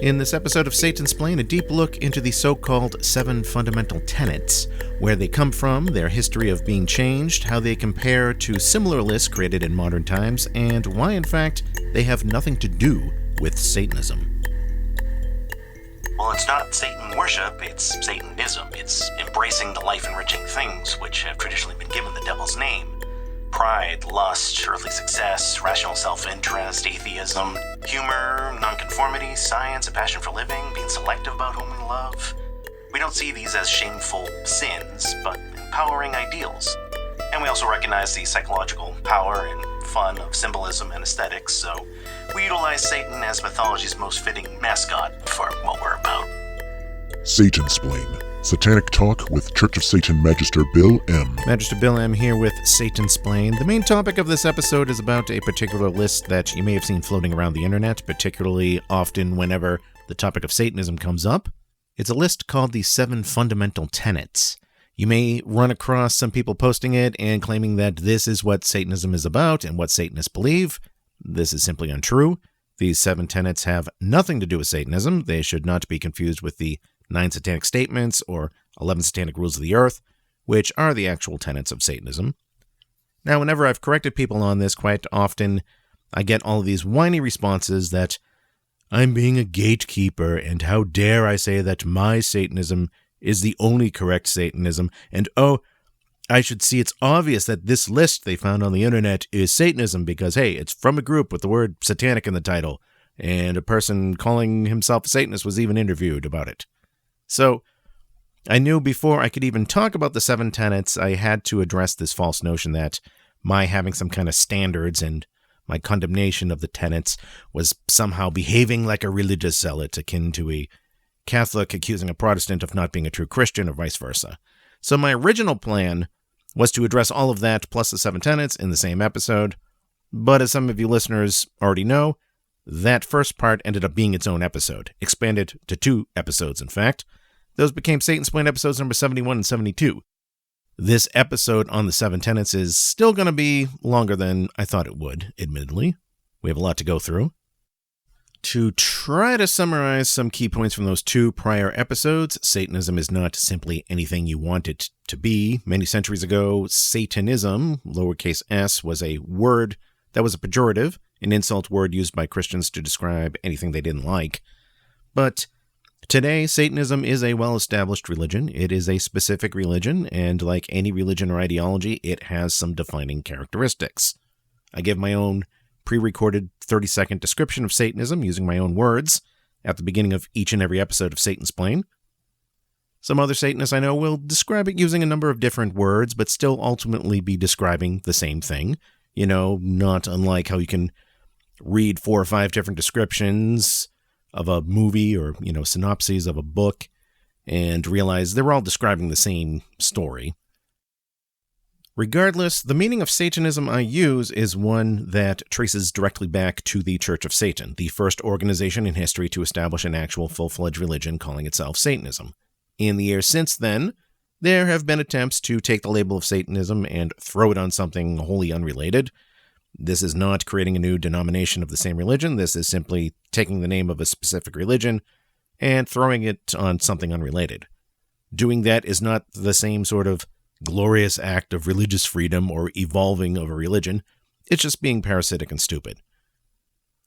In this episode of Satansplain, a deep look into the so-called 7 Fundamental Tenets, where they come from, their history of being changed, how they compare to similar lists created in modern times, and why, in fact, they have nothing to do with Satanism. Well, it's not Satan worship, it's Satanism. It's embracing the life-enriching things which have traditionally been given the devil's name. Pride, lust, earthly success, rational self-interest, atheism, humor, nonconformity, science, a passion for living, being selective about whom we love. We don't see these as shameful sins, but empowering ideals. And we also recognize the psychological power and fun of symbolism and aesthetics, so we utilize Satan as mythology's most fitting mascot for what we're about. Satansplain. Satanic Talk with Church of Satan Magister Bill M. Magister Bill M. here with Satansplain. The main topic of this episode is about a particular list that you may have seen floating around the internet, particularly often whenever the topic of Satanism comes up. It's a list called the 7 Fundamental Tenets. You may run across some people posting it and claiming that this is what Satanism is about and what Satanists believe. This is simply untrue. These 7 tenets have nothing to do with Satanism. They should not be confused with the 9 Satanic Statements or 11 Satanic Rules of the Earth, which are the actual tenets of Satanism. Now, whenever I've corrected people on this, quite often I get all of these whiny responses that I'm being a gatekeeper, and how dare I say that my Satanism is the only correct Satanism, and oh, I should see it's obvious that this list they found on the internet is Satanism because, hey, it's from a group with the word Satanic in the title, and a person calling himself a Satanist was even interviewed about it. So, I knew before I could even talk about the 7 tenets, I had to address this false notion that my having some kind of standards and my condemnation of the tenets was somehow behaving like a religious zealot, akin to a Catholic accusing a Protestant of not being a true Christian, or vice versa. So my original plan was to address all of that plus the 7 tenets in the same episode, but as some of you listeners already know, that first part ended up being its own episode, expanded to 2 episodes in fact. Those became Satansplain episodes number 71 and 72. This episode on the 7 tenets is still going to be longer than I thought it would, admittedly. We have a lot to go through. To try to summarize some key points from those 2 prior episodes, Satanism is not simply anything you want it to be. Many centuries ago, Satanism, lowercase s, was a word that was a pejorative, an insult word used by Christians to describe anything they didn't like. But today, Satanism is a well-established religion. It is a specific religion, and like any religion or ideology, it has some defining characteristics. I give my own pre-recorded 30-second description of Satanism using my own words at the beginning of each and every episode of Satansplain. Some other Satanists I know will describe it using a number of different words, but still ultimately be describing the same thing. You know, not unlike how you can read 4 or 5 different descriptions of a movie or, synopses of a book and realize they're all describing the same story. Regardless, the meaning of Satanism I use is one that traces directly back to the Church of Satan, the first organization in history to establish an actual full-fledged religion calling itself Satanism. In the years since then, there have been attempts to take the label of Satanism and throw it on something wholly unrelated. This is not creating a new denomination of the same religion. This is simply taking the name of a specific religion and throwing it on something unrelated. Doing that is not the same sort of glorious act of religious freedom or evolving of a religion. It's just being parasitic and stupid.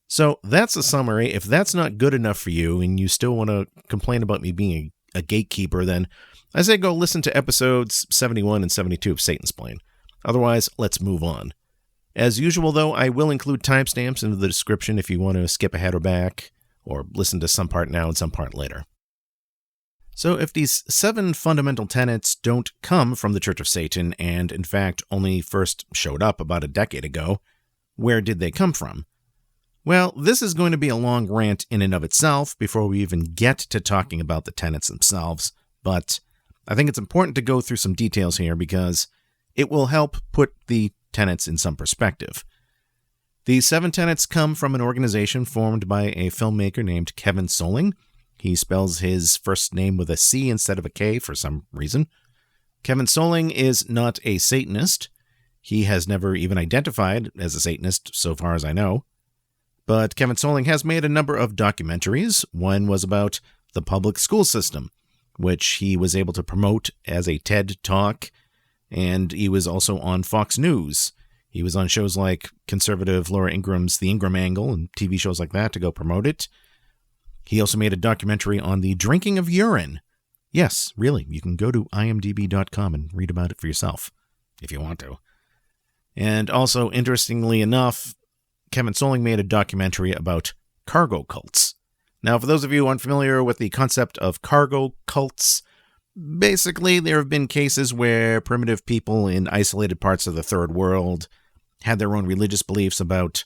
So that's a summary. If that's not good enough for you and you still want to complain about me being a gatekeeper, then I say go listen to episodes 71 and 72 of Satansplain. Otherwise, let's move on. As usual, though, I will include timestamps into the description if you want to skip ahead or back, or listen to some part now and some part later. So if these 7 fundamental tenets don't come from the Church of Satan, and in fact only first showed up about a decade ago, where did they come from? Well, this is going to be a long rant in and of itself before we even get to talking about the tenets themselves, but I think it's important to go through some details here because it will help put the tenets in some perspective. These 7 tenets come from an organization formed by a filmmaker named Kevin Soling. He spells his first name with a C instead of a K for some reason. Kevin Soling is not a Satanist. He has never even identified as a Satanist, so far as I know. But Kevin Soling has made a number of documentaries. One was about the public school system, which he was able to promote as a TED Talk, and he was also on Fox News. He was on shows like conservative Laura Ingram's The Ingram Angle and TV shows like that to go promote it. He also made a documentary on the drinking of urine. Yes, really, you can go to imdb.com and read about it for yourself, if you want to. And also, interestingly enough, Kevin Soling made a documentary about cargo cults. Now, for those of you unfamiliar with the concept of cargo cults, basically there have been cases where primitive people in isolated parts of the third world had their own religious beliefs about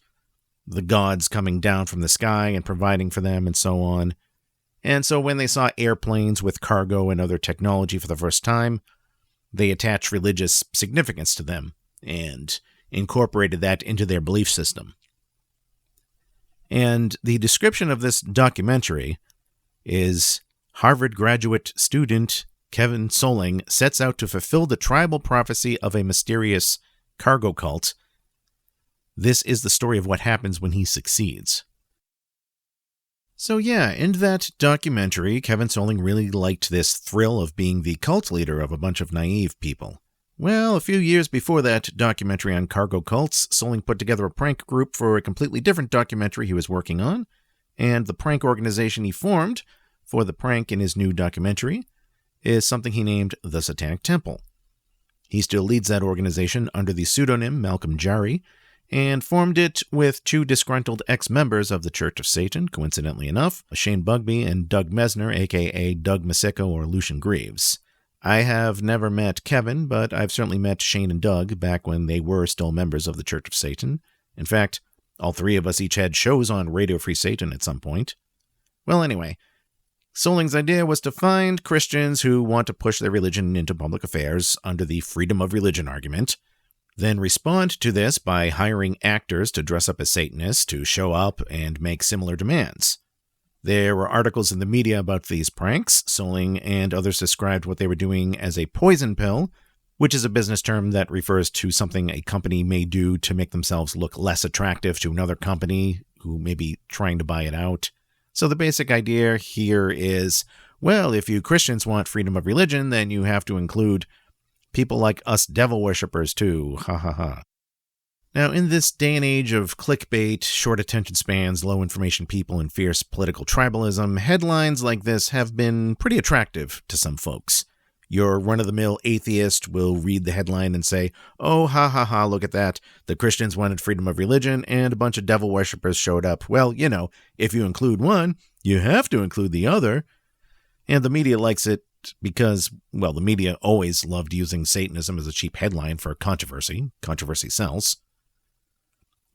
the gods coming down from the sky and providing for them and so on. And so when they saw airplanes with cargo and other technology for the first time, they attached religious significance to them and incorporated that into their belief system. And the description of this documentary is Harvard graduate student Kevin Soling sets out to fulfill the tribal prophecy of a mysterious cargo cult. This is the story of what happens when he succeeds. So yeah, in that documentary, Kevin Soling really liked this thrill of being the cult leader of a bunch of naive people. Well, a few years before that documentary on cargo cults, Soling put together a prank group for a completely different documentary he was working on, and the prank organization he formed for the prank in his new documentary is something he named the Satanic Temple. He still leads that organization under the pseudonym Malcolm Jarry, and formed it with two disgruntled ex-members of the Church of Satan, coincidentally enough, Shane Bugbee and Doug Mesner, a.k.a. Doug Masicko or Lucian Greaves. I have never met Kevin, but I've certainly met Shane and Doug back when they were still members of the Church of Satan. In fact, all three of us each had shows on Radio Free Satan at some point. Well, anyway, Soling's idea was to find Christians who want to push their religion into public affairs under the freedom of religion argument, then respond to this by hiring actors to dress up as Satanists to show up and make similar demands. There were articles in the media about these pranks. Soling and others described what they were doing as a poison pill, which is a business term that refers to something a company may do to make themselves look less attractive to another company who may be trying to buy it out. So the basic idea here is, well, if you Christians want freedom of religion, then you have to include people like us devil worshippers too, ha ha ha. Now, in this day and age of clickbait, short attention spans, low information people, and fierce political tribalism, headlines like this have been pretty attractive to some folks. Your run-of-the-mill atheist will read the headline and say, oh, ha ha ha, look at that. The Christians wanted freedom of religion, and a bunch of devil worshippers showed up. Well, you know, if you include one, you have to include the other. And the media likes it because, well, the media always loved using Satanism as a cheap headline for controversy. Controversy sells.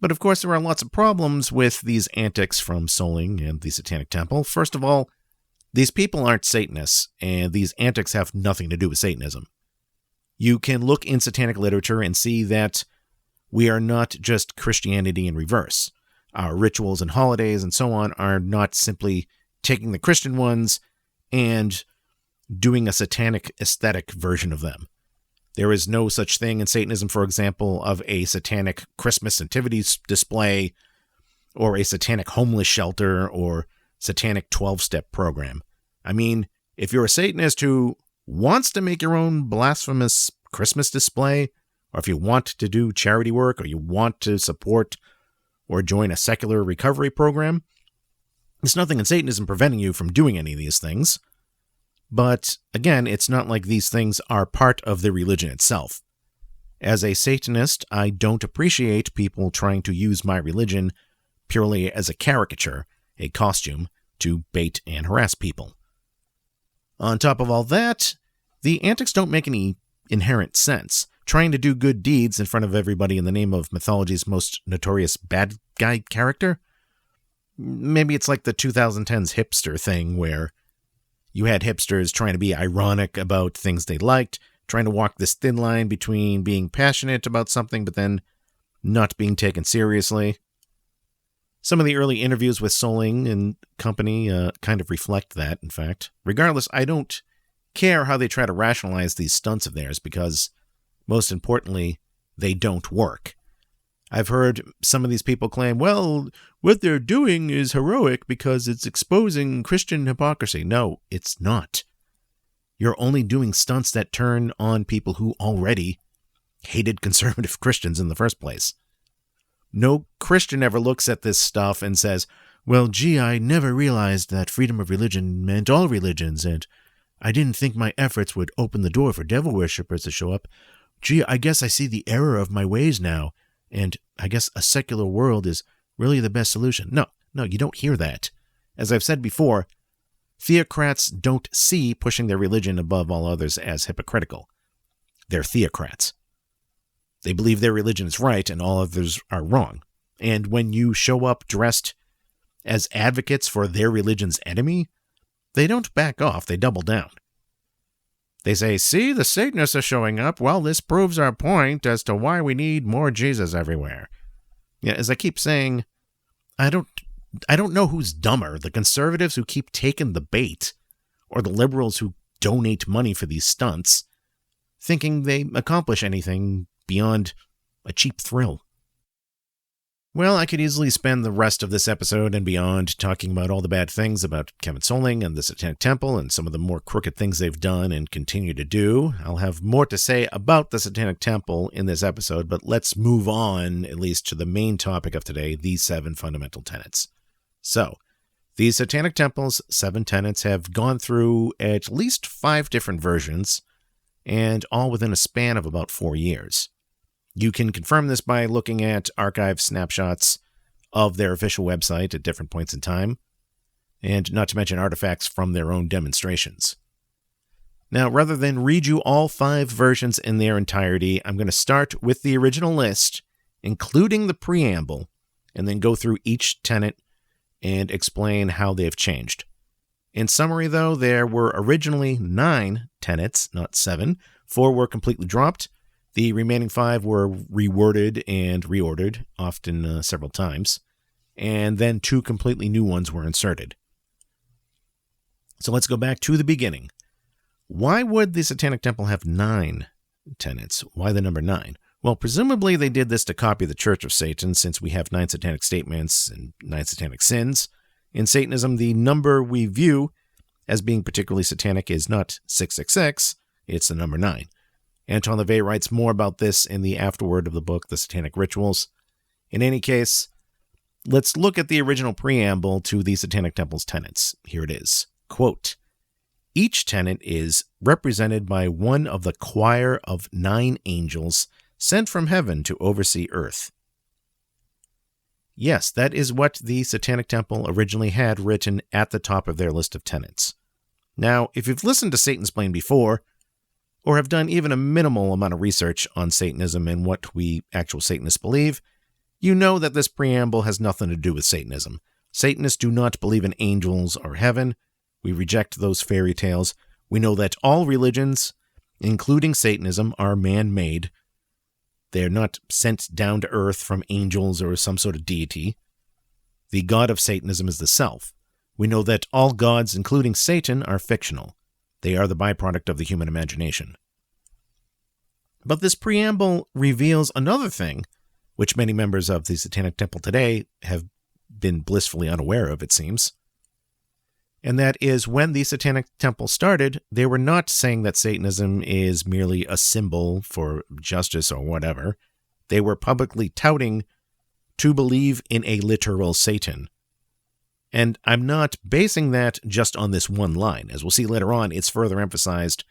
But of course, there are lots of problems with these antics from Soling and the Satanic Temple. First of all, these people aren't Satanists, and these antics have nothing to do with Satanism. You can look in satanic literature and see that we are not just Christianity in reverse. Our rituals and holidays and so on are not simply taking the Christian ones and doing a satanic aesthetic version of them. There is no such thing in Satanism, for example, of a satanic Christmas nativities display or a satanic homeless shelter or satanic 12-step program. I mean, if you're a Satanist who wants to make your own blasphemous Christmas display, or if you want to do charity work, or you want to support or join a secular recovery program, there's nothing in Satanism preventing you from doing any of these things. But again, it's not like these things are part of the religion itself. As a Satanist, I don't appreciate people trying to use my religion purely as a caricature, a costume, to bait and harass people. On top of all that, the antics don't make any inherent sense. Trying to do good deeds in front of everybody in the name of mythology's most notorious bad guy character? Maybe it's like the 2010s hipster thing where you had hipsters trying to be ironic about things they liked, trying to walk this thin line between being passionate about something but then not being taken seriously. Some of the early interviews with Soling and company kind of reflect that, in fact. Regardless, I don't care how they try to rationalize these stunts of theirs because, most importantly, they don't work. I've heard some of these people claim, well, what they're doing is heroic because it's exposing Christian hypocrisy. No, it's not. You're only doing stunts that turn on people who already hated conservative Christians in the first place. No Christian ever looks at this stuff and says, well, gee, I never realized that freedom of religion meant all religions, and I didn't think my efforts would open the door for devil worshippers to show up. Gee, I guess I see the error of my ways now, and I guess a secular world is really the best solution. No, you don't hear that. As I've said before, theocrats don't see pushing their religion above all others as hypocritical. They're theocrats. They believe their religion is right and all others are wrong. And when you show up dressed as advocates for their religion's enemy, they don't back off, they double down. They say, see, the Satanists are showing up. Well, this proves our point as to why we need more Jesus everywhere. Yeah, as I keep saying, I don't know who's dumber, the conservatives who keep taking the bait, or the liberals who donate money for these stunts, thinking they accomplish anything beyond a cheap thrill. Well, I could easily spend the rest of this episode and beyond talking about all the bad things about Kevin Soling and the Satanic Temple and some of the more crooked things they've done and continue to do. I'll have more to say about the Satanic Temple in this episode, but let's move on at least to the main topic of today, the 7 fundamental tenets. So, the Satanic Temple's 7 tenets have gone through at least 5 different versions, and all within a span of about 4 years. You can confirm this by looking at archive snapshots of their official website at different points in time, and not to mention artifacts from their own demonstrations. Now, rather than read you all 5 versions in their entirety, I'm going to start with the original list, including the preamble, and then go through each tenet and explain how they've changed. In summary, though, there were originally 9 tenets, not 7. 4 were completely dropped. The remaining 5 were reworded and reordered, often several times, and then 2 completely new ones were inserted. So let's go back to the beginning. Why would the Satanic Temple have 9 tenets? Why the number 9? Well, presumably they did this to copy the Church of Satan, since we have 9 satanic statements and 9 satanic sins. In Satanism, the number we view as being particularly satanic is not 666, it's the number 9. Anton LaVey writes more about this in the afterword of the book, The Satanic Rituals. In any case, let's look at the original preamble to the Satanic Temple's tenets. Here it is. Quote, each tenet is represented by one of the choir of 9 angels sent from heaven to oversee earth. Yes, that is what the Satanic Temple originally had written at the top of their list of tenets. Now, if you've listened to Satansplain before, or have done even a minimal amount of research on Satanism and what we actual Satanists believe, you know that this preamble has nothing to do with Satanism. Satanists do not believe in angels or heaven. We reject those fairy tales. We know that all religions, including Satanism, are man-made. They are not sent down to earth from angels or some sort of deity. The god of Satanism is the self. We know that all gods, including Satan, are fictional. They are the byproduct of the human imagination. But this preamble reveals another thing, which many members of the Satanic Temple today have been blissfully unaware of, it seems. And that is, when the Satanic Temple started, they were not saying that Satanism is merely a symbol for justice or whatever. They were publicly touting to believe in a literal Satan. And I'm not basing that just on this one line. As we'll see later on, it's further emphasized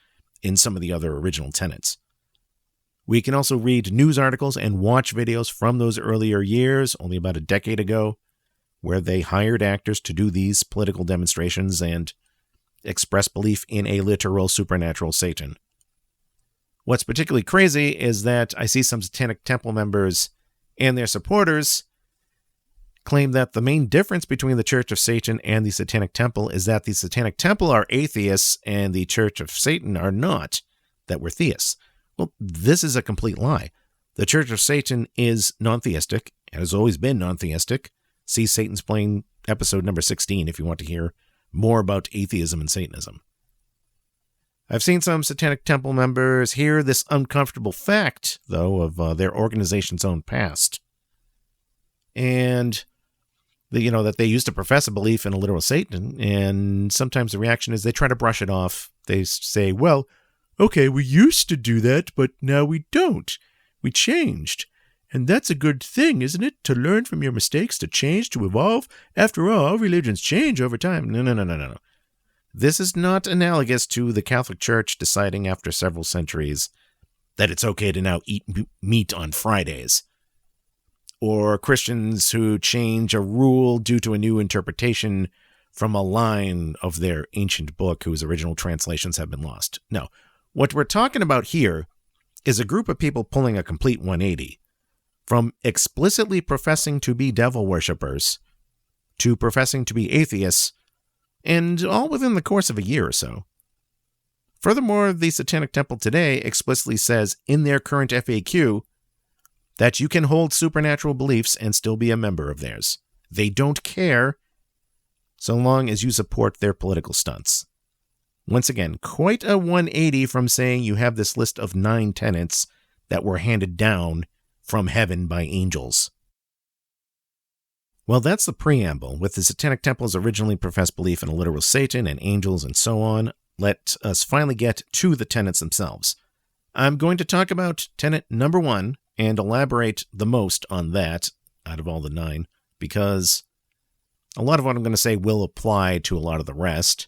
in some of the other original tenets. We can also read news articles and watch videos from those earlier years, only about a decade ago, where they hired actors to do these political demonstrations and express belief in a literal supernatural Satan. What's particularly crazy is that I see some Satanic Temple members and their supporters claim that the main difference between the Church of Satan and the Satanic Temple is that the Satanic Temple are atheists and the Church of Satan are not, that we're theists. Well, this is a complete lie. The Church of Satan is non-theistic and has always been non-theistic. See Satansplain episode number 16 if you want to hear more about atheism and Satanism. I've seen some Satanic Temple members hear this uncomfortable fact, though, of their organization's own past. and that they used to profess a belief in a literal Satan, and sometimes the reaction is they try to brush it off. They say, well, okay, we used to do that, but now we don't. We changed. And that's a good thing, isn't it? To learn from your mistakes, to change, to evolve. After all religions change over time. No. This is not analogous to the Catholic Church deciding after several centuries that it's okay to now eat meat on Fridays. Or Christians who change a rule due to a new interpretation from a line of their ancient book whose original translations have been lost. No, what we're talking about here is a group of people pulling a complete 180, from explicitly professing to be devil worshippers to professing to be atheists, and all within the course of a year or so. Furthermore, the Satanic Temple today explicitly says in their current FAQ that you can hold supernatural beliefs and still be a member of theirs. They don't care so long as you support their political stunts. Once again, quite a 180 from saying you have this list of 9 tenets that were handed down from heaven by angels. Well, that's the preamble. With the Satanic Temple's originally professed belief in a literal Satan and angels and so on, let us finally get to the tenets themselves. I'm going to talk about tenet number 1 and elaborate the most on that out of all the 9, because a lot of what I'm going to say will apply to a lot of the rest.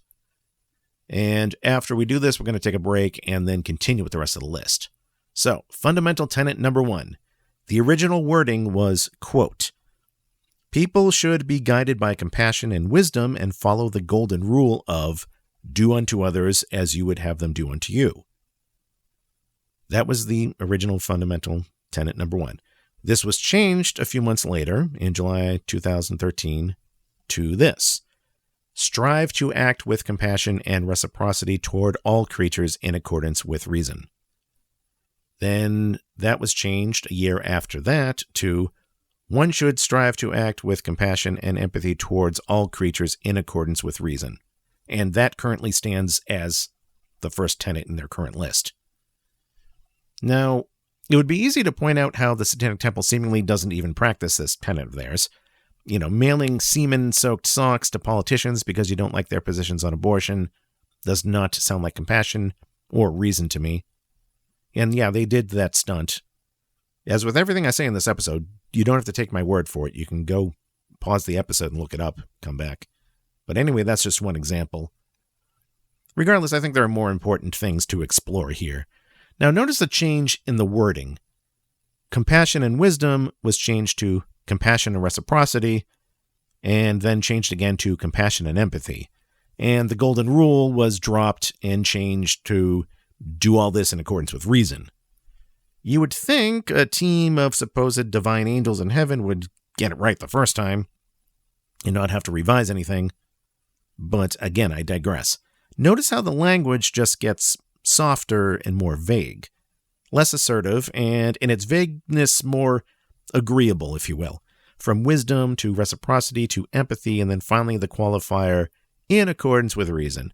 And after we do this, we're going to take a break and then continue with the rest of the list. So, fundamental tenet number 1. The original wording was, quote, people should be guided by compassion and wisdom and follow the golden rule of do unto others as you would have them do unto you. That was the original fundamental tenet number 1. This was changed a few months later, in July 2013, to this. Strive to act with compassion and reciprocity toward all creatures in accordance with reason. Then that was changed a year after that to one should strive to act with compassion and empathy towards all creatures in accordance with reason. And that currently stands as the first tenet in their current list. Now, it would be easy to point out how the Satanic Temple seemingly doesn't even practice this tenet of theirs. Mailing semen-soaked socks to politicians because you don't like their positions on abortion does not sound like compassion or reason to me. And yeah, they did that stunt. As with everything I say in this episode, you don't have to take my word for it. You can go pause the episode and look it up, come back. But anyway, that's just one example. Regardless, I think there are more important things to explore here. Now, notice the change in the wording. Compassion and wisdom was changed to compassion and reciprocity, and then changed again to compassion and empathy. And the golden rule was dropped and changed to do all this in accordance with reason. You would think a team of supposed divine angels in heaven would get it right the first time and not have to revise anything. But again, I digress. Notice how the language just gets softer and more vague, less assertive, and in its vagueness more agreeable, if you will. From wisdom to reciprocity to empathy, and then finally the qualifier in accordance with reason.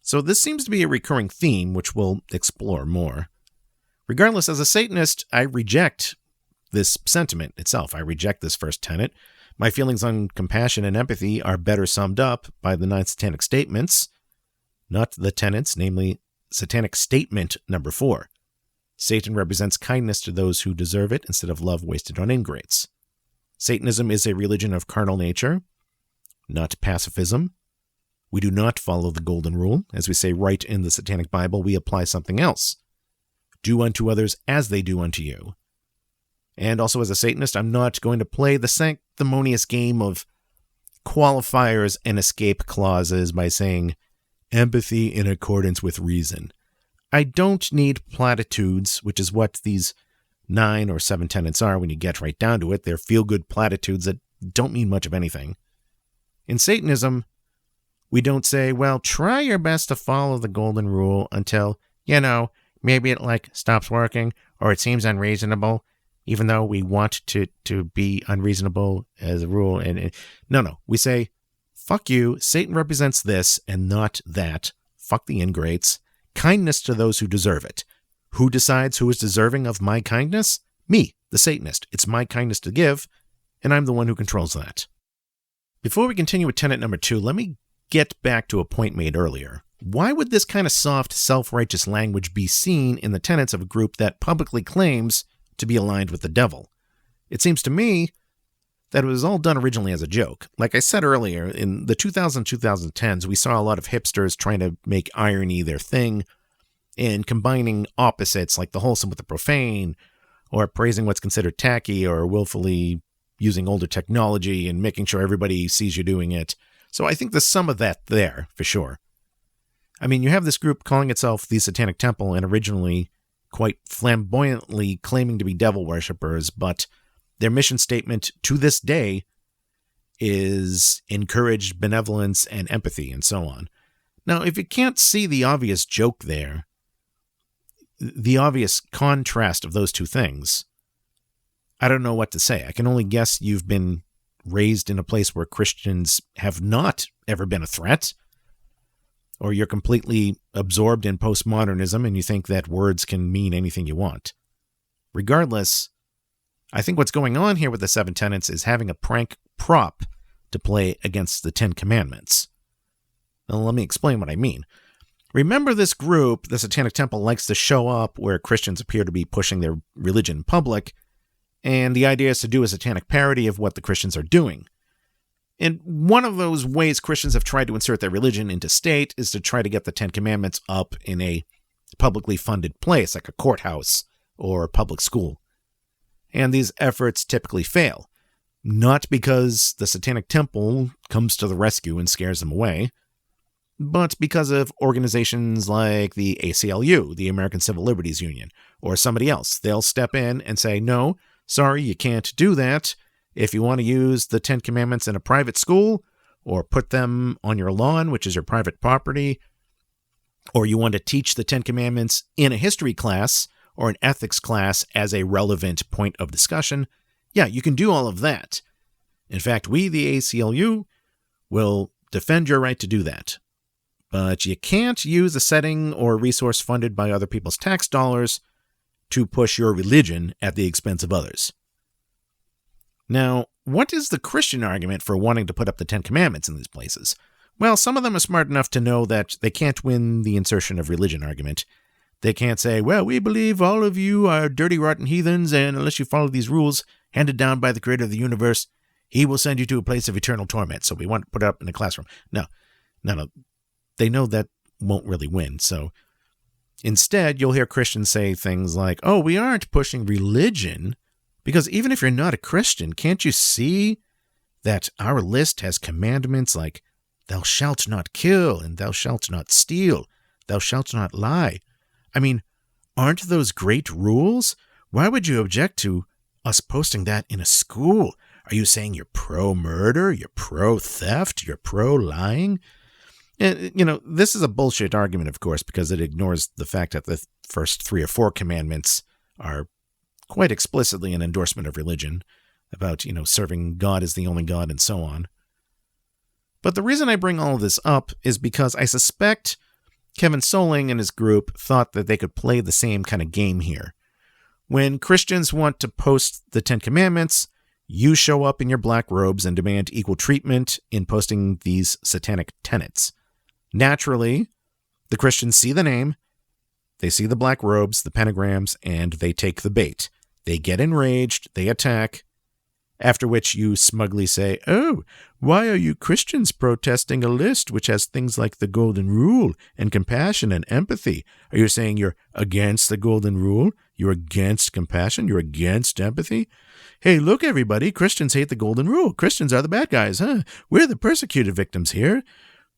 So this seems to be a recurring theme, which we'll explore more. Regardless, as a Satanist, I reject this sentiment itself. I reject this first tenet. My feelings on compassion and empathy are better summed up by the 9 Satanic statements, not the tenets, namely Satanic statement number 4. Satan represents kindness to those who deserve it instead of love wasted on ingrates. Satanism is a religion of carnal nature, not pacifism. We do not follow the golden rule. As we say right in the Satanic Bible, we apply something else. Do unto others as they do unto you. And also as a Satanist, I'm not going to play the sanctimonious game of qualifiers and escape clauses by saying empathy in accordance with reason. I don't need platitudes, which is what these 9 or 7 tenets are when you get right down to it. They're feel-good platitudes that don't mean much of anything. In Satanism, we don't say, well, try your best to follow the golden rule until, maybe it stops working or it seems unreasonable, even though we want to be unreasonable as a rule. And no, we say, fuck you, Satan represents this and not that. Fuck the ingrates. Kindness to those who deserve it. Who decides who is deserving of my kindness? Me, the Satanist. It's my kindness to give, and I'm the one who controls that. Before we continue with tenet number 2, let me get back to a point made earlier. Why would this kind of soft, self-righteous language be seen in the tenets of a group that publicly claims to be aligned with the devil? It seems to me that it was all done originally as a joke. Like I said earlier, in the 2010s, we saw a lot of hipsters trying to make irony their thing and combining opposites like the wholesome with the profane, or praising what's considered tacky, or willfully using older technology and making sure everybody sees you doing it. So I think there's some of that there, for sure. I mean, you have this group calling itself the Satanic Temple and originally quite flamboyantly claiming to be devil worshippers, but their mission statement to this day is encourage benevolence and empathy and so on. Now, if you can't see the obvious joke there, the obvious contrast of those two things, I don't know what to say. I can only guess you've been raised in a place where Christians have not ever been a threat, or you're completely absorbed in postmodernism and you think that words can mean anything you want. Regardless, I think what's going on here with the 7 tenets is having a prank prop to play against the 10 commandments. Now, let me explain what I mean. Remember, this group, the Satanic Temple, likes to show up where Christians appear to be pushing their religion in public, and the idea is to do a satanic parody of what the Christians are doing. And one of those ways Christians have tried to insert their religion into state is to try to get the 10 commandments up in a publicly funded place, like a courthouse or a public school. And these efforts typically fail, not because the Satanic Temple comes to the rescue and scares them away, but because of organizations like the ACLU, the American Civil Liberties Union, or somebody else. They'll step in and say, no, sorry, you can't do that. If you want to use the 10 commandments in a private school, or put them on your lawn, which is your private property, or you want to teach the 10 commandments in a history class or an ethics class as a relevant point of discussion, yeah, you can do all of that. In fact, we, the ACLU, will defend your right to do that. But you can't use a setting or resource funded by other people's tax dollars to push your religion at the expense of others. Now, what is the Christian argument for wanting to put up the 10 commandments in these places? Well, some of them are smart enough to know that they can't win the insertion of religion argument. They can't say, well, we believe all of you are dirty, rotten heathens, and unless you follow these rules handed down by the creator of the universe, he will send you to a place of eternal torment, so we want to put it up in a classroom. No. They know that won't really win, so instead, you'll hear Christians say things like, oh, we aren't pushing religion, because even if you're not a Christian, can't you see that our list has commandments like, thou shalt not kill, and thou shalt not steal, thou shalt not lie? I mean, aren't those great rules? Why would you object to us posting that in a school? Are you saying you're pro-murder, you're pro-theft, you're pro-lying? And, this is a bullshit argument, of course, because it ignores the fact that the first 3 or 4 commandments are quite explicitly an endorsement of religion, about, serving God as the only God and so on. But the reason I bring all of this up is because I suspect Kevin Soling and his group thought that they could play the same kind of game here. When Christians want to post the 10 commandments, you show up in your black robes and demand equal treatment in posting these satanic tenets. Naturally, the Christians see the name, they see the black robes, the pentagrams, and they take the bait. They get enraged, they attack, after which you smugly say, oh, why are you Christians protesting a list which has things like the Golden Rule and compassion and empathy? Are you saying you're against the Golden Rule? You're against compassion? You're against empathy? Hey, look, everybody, Christians hate the Golden Rule. Christians are the bad guys, huh? We're the persecuted victims here.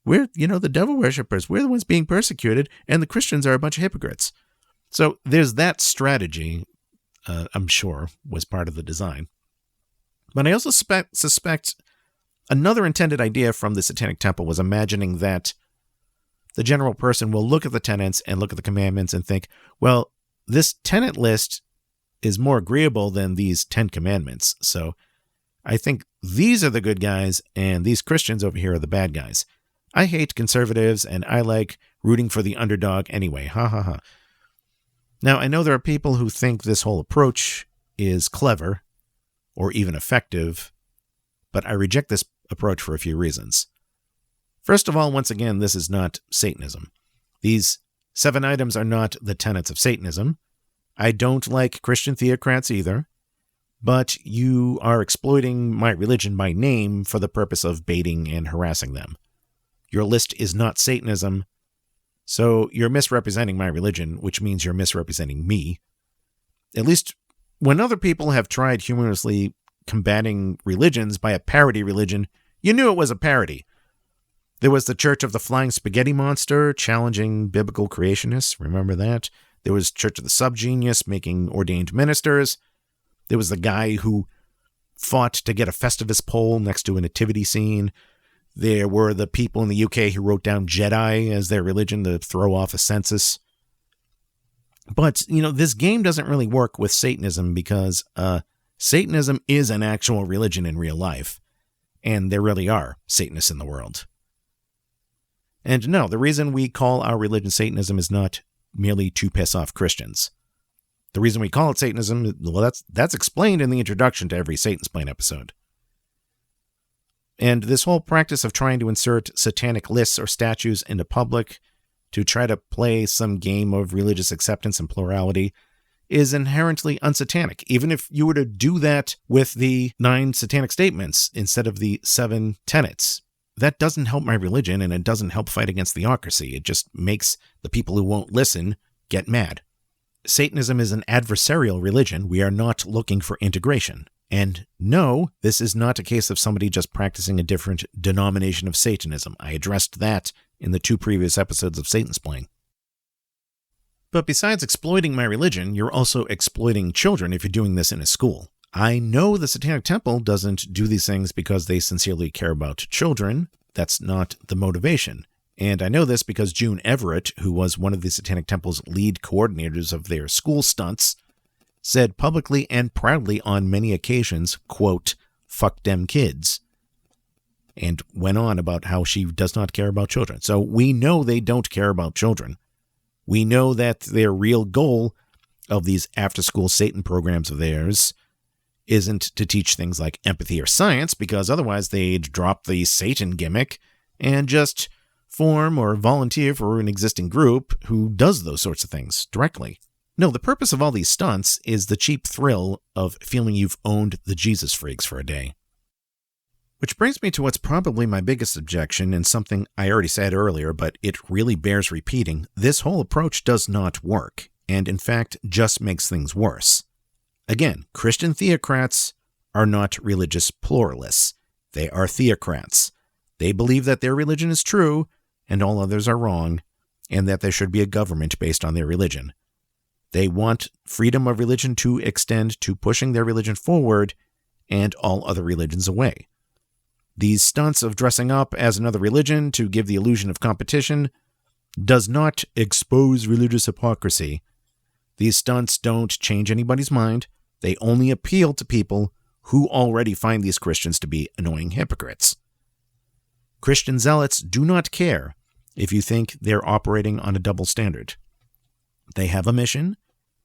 We're, the devil worshippers. We're the ones being persecuted, and the Christians are a bunch of hypocrites. So there's that strategy, I'm sure, was part of the design. But I also suspect another intended idea from the Satanic Temple was imagining that the general person will look at the tenets and look at the commandments and think, well, this tenet list is more agreeable than these 10 commandments. So I think these are the good guys and these Christians over here are the bad guys. I hate conservatives and I like rooting for the underdog anyway. Ha ha ha. Now, I know there are people who think this whole approach is clever or even effective, but I reject this approach for a few reasons. First of all, once again, this is not Satanism. These 7 items are not the tenets of Satanism. I don't like Christian theocrats either, but you are exploiting my religion by name for the purpose of baiting and harassing them. Your list is not Satanism, so you're misrepresenting my religion, which means you're misrepresenting me. At least when other people have tried humorously combating religions by a parody religion, you knew it was a parody. There was the Church of the Flying Spaghetti Monster challenging biblical creationists. Remember that? There was Church of the Subgenius making ordained ministers. There was the guy who fought to get a Festivus pole next to a nativity scene. There were the people in the UK who wrote down Jedi as their religion to throw off a census. But, this game doesn't really work with Satanism because Satanism is an actual religion in real life. And there really are Satanists in the world. And no, the reason we call our religion Satanism is not merely to piss off Christians. The reason we call it Satanism, well, that's explained in the introduction to every Satansplain episode. And this whole practice of trying to insert satanic lists or statues into public to try to play some game of religious acceptance and plurality is inherently unsatanic. Even if you were to do that with the 9 satanic statements instead of the 7 tenets, that doesn't help my religion and it doesn't help fight against theocracy. It just makes the people who won't listen get mad. Satanism is an adversarial religion. We are not looking for integration. And no, this is not a case of somebody just practicing a different denomination of Satanism. I addressed that in the 2 previous episodes of Satansplain. But besides exploiting my religion, you're also exploiting children if you're doing this in a school. I know the Satanic Temple doesn't do these things because they sincerely care about children. That's not the motivation. And I know this because June Everett, who was one of the Satanic Temple's lead coordinators of their school stunts, said publicly and proudly on many occasions, quote, "Fuck dem kids," and went on about how she does not care about children. So we know they don't care about children. We know that their real goal of these after-school Satan programs of theirs isn't to teach things like empathy or science, because otherwise they'd drop the Satan gimmick and just form or volunteer for an existing group who does those sorts of things directly. No, the purpose of all these stunts is the cheap thrill of feeling you've owned the Jesus freaks for a day. Which brings me to what's probably my biggest objection, and something I already said earlier, but it really bears repeating. This whole approach does not work, and in fact just makes things worse. Again, Christian theocrats are not religious pluralists. They are theocrats. They believe that their religion is true and all others are wrong, and that there should be a government based on their religion. They want freedom of religion to extend to pushing their religion forward and all other religions away. These stunts of dressing up as another religion to give the illusion of competition does not expose religious hypocrisy. These stunts don't change anybody's mind. They only appeal to people who already find these Christians to be annoying hypocrites. Christian zealots do not care if you think they're operating on a double standard. They have a mission,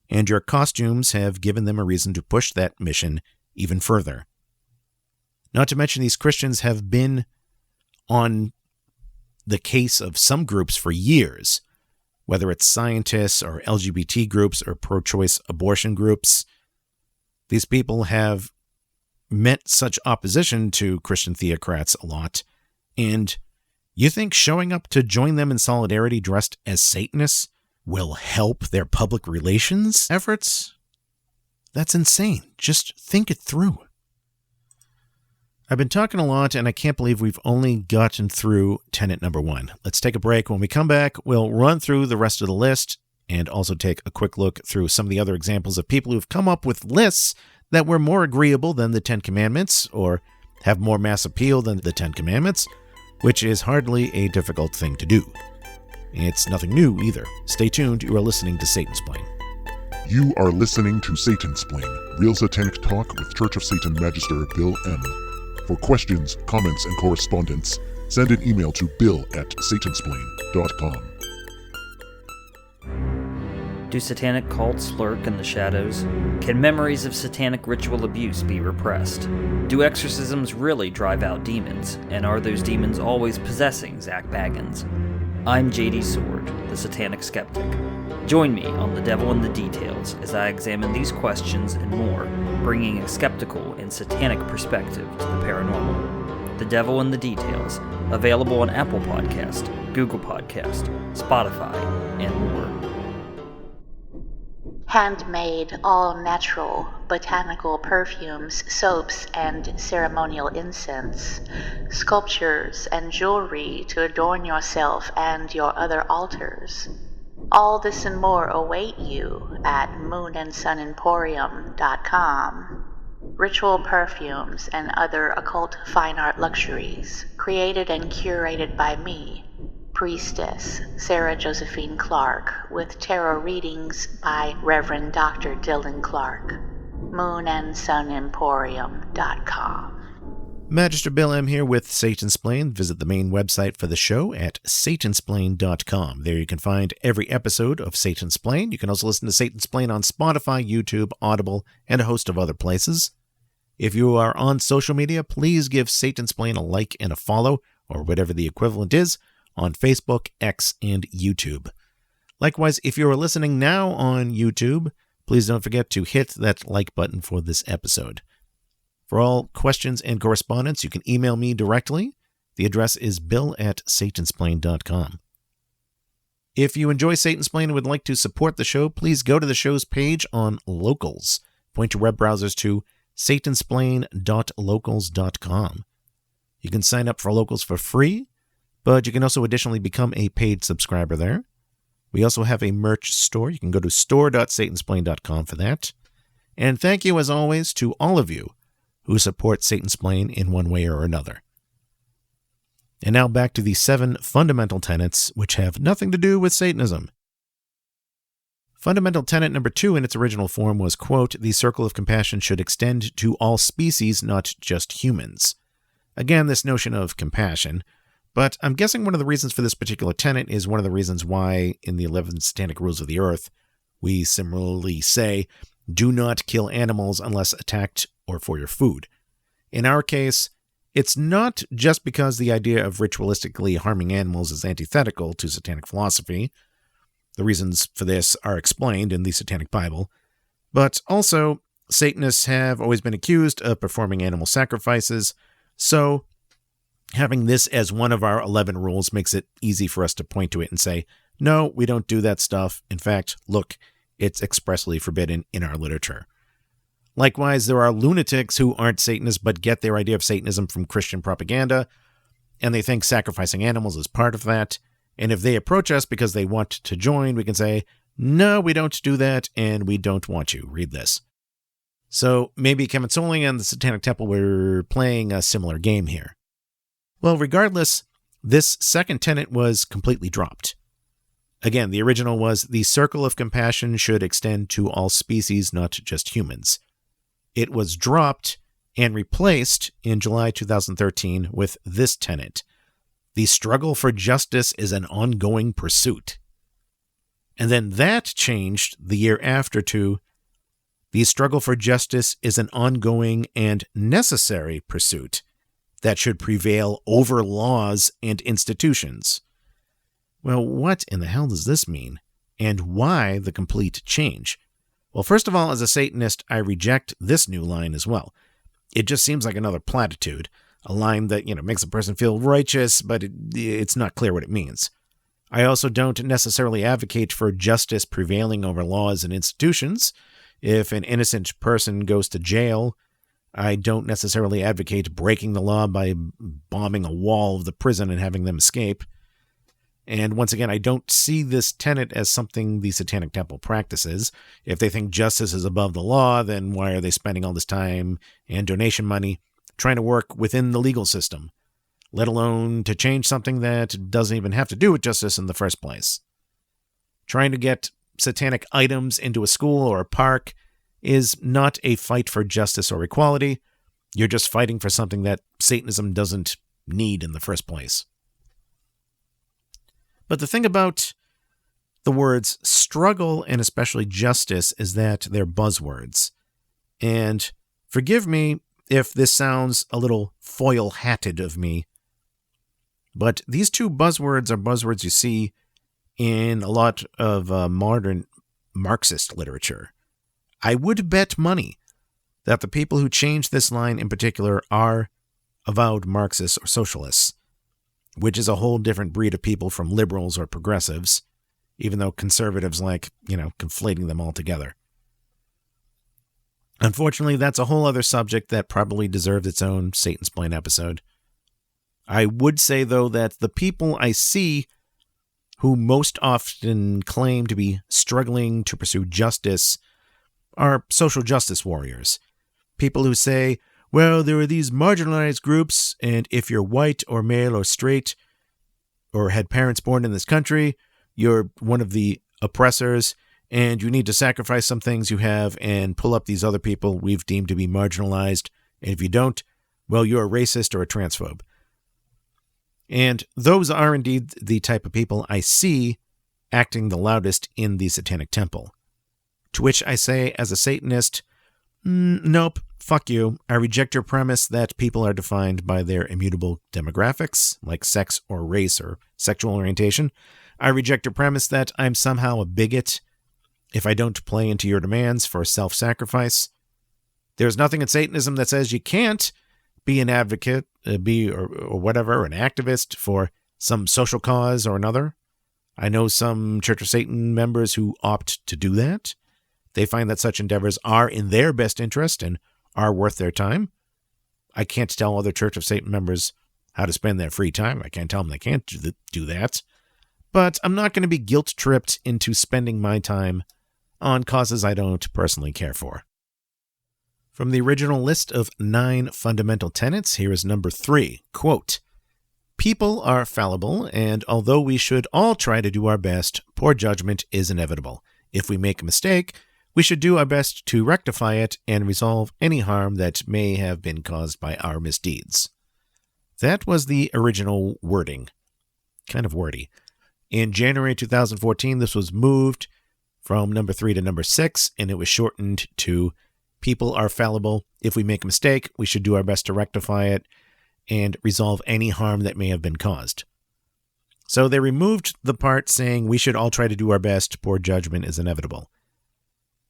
and your costumes have given them a reason to push that mission even further. Not to mention these Christians have been on the case of some groups for years, whether it's scientists or LGBT groups or pro-choice abortion groups. These people have met such opposition to Christian theocrats a lot, and you think showing up to join them in solidarity dressed as Satanists will help their public relations efforts? That's insane. Just think it through. I've been talking a lot, and I can't believe we've only gotten through tenet number 1. Let's take a break. When we come back, we'll run through the rest of the list and also take a quick look through some of the other examples of people who've come up with lists that were more agreeable than the 10 Commandments or have more mass appeal than the 10 Commandments, which is hardly a difficult thing to do. It's nothing new either. Stay tuned. You are listening to Satansplain. You are listening to Satansplain, real satanic talk with Church of Satan Magister Bill M. For questions, comments, and correspondence, send an email to bill@satansplain.com. Do satanic cults lurk in the shadows? Can memories of satanic ritual abuse be repressed? Do exorcisms really drive out demons? And are those demons always possessing Zach Baggins? I'm JD Sword, the Satanic Skeptic. Join me on The Devil in the Details as I examine these questions and more, bringing a skeptical and satanic perspective to the paranormal. The Devil in the Details, available on Apple Podcast, Google Podcast, Spotify, and more. Handmade, all-natural, botanical perfumes, soaps, and ceremonial incense, sculptures and jewelry to adorn yourself and your other altars. All this and more await you at moonandsunemporium.com. Ritual perfumes and other occult fine art luxuries, created and curated by me, Priestess Sarah Josephine Clark, with tarot readings by Reverend Dr. Dylan Clark. moonandsunemporium.com. Magister Bill M. here with Satansplain. Visit the main website for the show at satansplain.com. There you can find every episode of Satansplain. You can also listen to Satansplain on Spotify, YouTube, Audible, and a host of other places. If you are on social media, please give Satansplain a like and a follow, or whatever the equivalent is, on Facebook, X, and YouTube. Likewise, if you are listening now on YouTube, please don't forget to hit that like button for this episode. For all questions and correspondence, you can email me directly. The address is bill@satansplain.com. If you enjoy Satansplain and would like to support the show, please go to the show's page on Locals. Point your web browsers to satansplain.locals.com. You can sign up for Locals for free, but you can also additionally become a paid subscriber there. We also have a merch store. You can go to store.satansplain.com for that. And thank you, as always, to all of you who support Satansplain in one way or another. And now back to the 7 fundamental tenets, which have nothing to do with Satanism. Fundamental tenet number 2 in its original form was, quote, "The circle of compassion should extend to all species, not just humans." Again, this notion of compassion. But I'm guessing one of the reasons for this particular tenet is one of the reasons why in the 11 Satanic Rules of the Earth, we similarly say, do not kill animals unless attacked or for your food. In our case, it's not just because the idea of ritualistically harming animals is antithetical to Satanic philosophy. The reasons for this are explained in the Satanic Bible. But also, Satanists have always been accused of performing animal sacrifices, so having this as one of our 11 rules makes it easy for us to point to it and say, no, we don't do that stuff. In fact, look, it's expressly forbidden in our literature. Likewise, there are lunatics who aren't Satanists but get their idea of Satanism from Christian propaganda, and they think sacrificing animals is part of that. And if they approach us because they want to join, we can say, no, we don't do that, and we don't want you. Read this. So maybe Kevin Soling and the Satanic Temple were playing a similar game here. Well, regardless, this second tenet was completely dropped. Again, the original was, "The circle of compassion should extend to all species, not just humans." It was dropped and replaced in July 2013 with this tenet: "The struggle for justice is an ongoing pursuit." And then that changed the year after to, "The struggle for justice is an ongoing and necessary pursuit that should prevail over laws and institutions." Well, what in the hell does this mean? And why the complete change? Well, first of all, as a Satanist, I reject this new line as well. It just seems like another platitude, a line that, makes a person feel righteous, but it's not clear what it means. I also don't necessarily advocate for justice prevailing over laws and institutions. If an innocent person goes to jail, I don't necessarily advocate breaking the law by bombing a wall of the prison and having them escape. And once again, I don't see this tenet as something the Satanic Temple practices. If they think justice is above the law, then why are they spending all this time and donation money trying to work within the legal system, let alone to change something that doesn't even have to do with justice in the first place? Trying to get satanic items into a school or a park is not a fight for justice or equality. You're just fighting for something that Satanism doesn't need in the first place. But the thing about the words struggle and especially justice is that they're buzzwords. And forgive me if this sounds a little foil-hatted of me, but these two buzzwords are buzzwords you see in a lot of modern Marxist literature. I would bet money that the people who changed this line in particular are avowed Marxists or socialists, which is a whole different breed of people from liberals or progressives, even though conservatives like, conflating them all together. Unfortunately, that's a whole other subject that probably deserves its own Satansplain episode. I would say, though, that the people I see who most often claim to be struggling to pursue justice are social justice warriors. People who say, well, there are these marginalized groups, and if you're white or male or straight or had parents born in this country, you're one of the oppressors, and you need to sacrifice some things you have and pull up these other people we've deemed to be marginalized, and if you don't, well, you're a racist or a transphobe. And those are indeed the type of people I see acting the loudest in the Satanic Temple. To which I say, as a Satanist, nope, fuck you. I reject your premise that people are defined by their immutable demographics, like sex or race or sexual orientation. I reject your premise that I'm somehow a bigot if I don't play into your demands for self-sacrifice. There's nothing in Satanism that says you can't be an advocate, or whatever, an activist for some social cause or another. I know some Church of Satan members who opt to do that. They find that such endeavors are in their best interest and are worth their time. I can't tell other Church of Satan members how to spend their free time. I can't tell them they can't do that. But I'm not going to be guilt-tripped into spending my time on causes I don't personally care for. From the original list of 9 fundamental tenets, here is number 3. Quote, people are fallible, and although we should all try to do our best, poor judgment is inevitable. If we make a mistake, we should do our best to rectify it and resolve any harm that may have been caused by our misdeeds. That was the original wording. Kind of wordy. In January 2014, this was moved from number 3 to number 6, and it was shortened to people are fallible. If we make a mistake, we should do our best to rectify it and resolve any harm that may have been caused. So they removed the part saying we should all try to do our best, poor judgment is inevitable.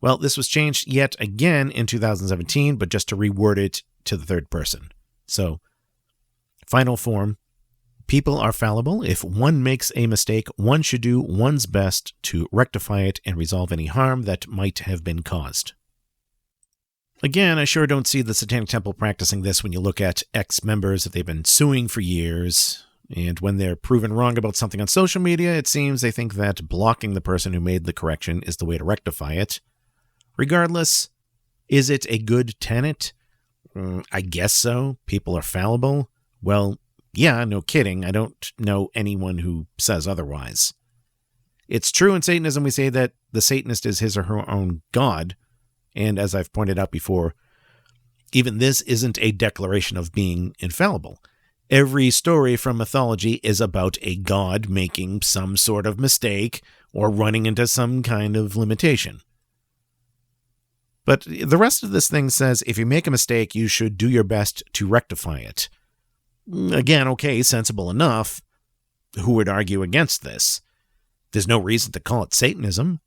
Well, this was changed yet again in 2017, but just to reword it to the third person. So, final form, people are fallible. If one makes a mistake, one should do one's best to rectify it and resolve any harm that might have been caused. Again, I sure don't see the Satanic Temple practicing this when you look at ex-members that they've been suing for years, and when they're proven wrong about something on social media, it seems they think that blocking the person who made the correction is the way to rectify it. Regardless, is it a good tenet? I guess so. People are fallible. Well, yeah, no kidding. I don't know anyone who says otherwise. It's true in Satanism we say that the Satanist is his or her own god, and as I've pointed out before, even this isn't a declaration of being infallible. Every story from mythology is about a god making some sort of mistake or running into some kind of limitation. But the rest of this thing says if you make a mistake, you should do your best to rectify it. Again, okay, sensible enough. Who would argue against this? There's no reason to call it Satanism.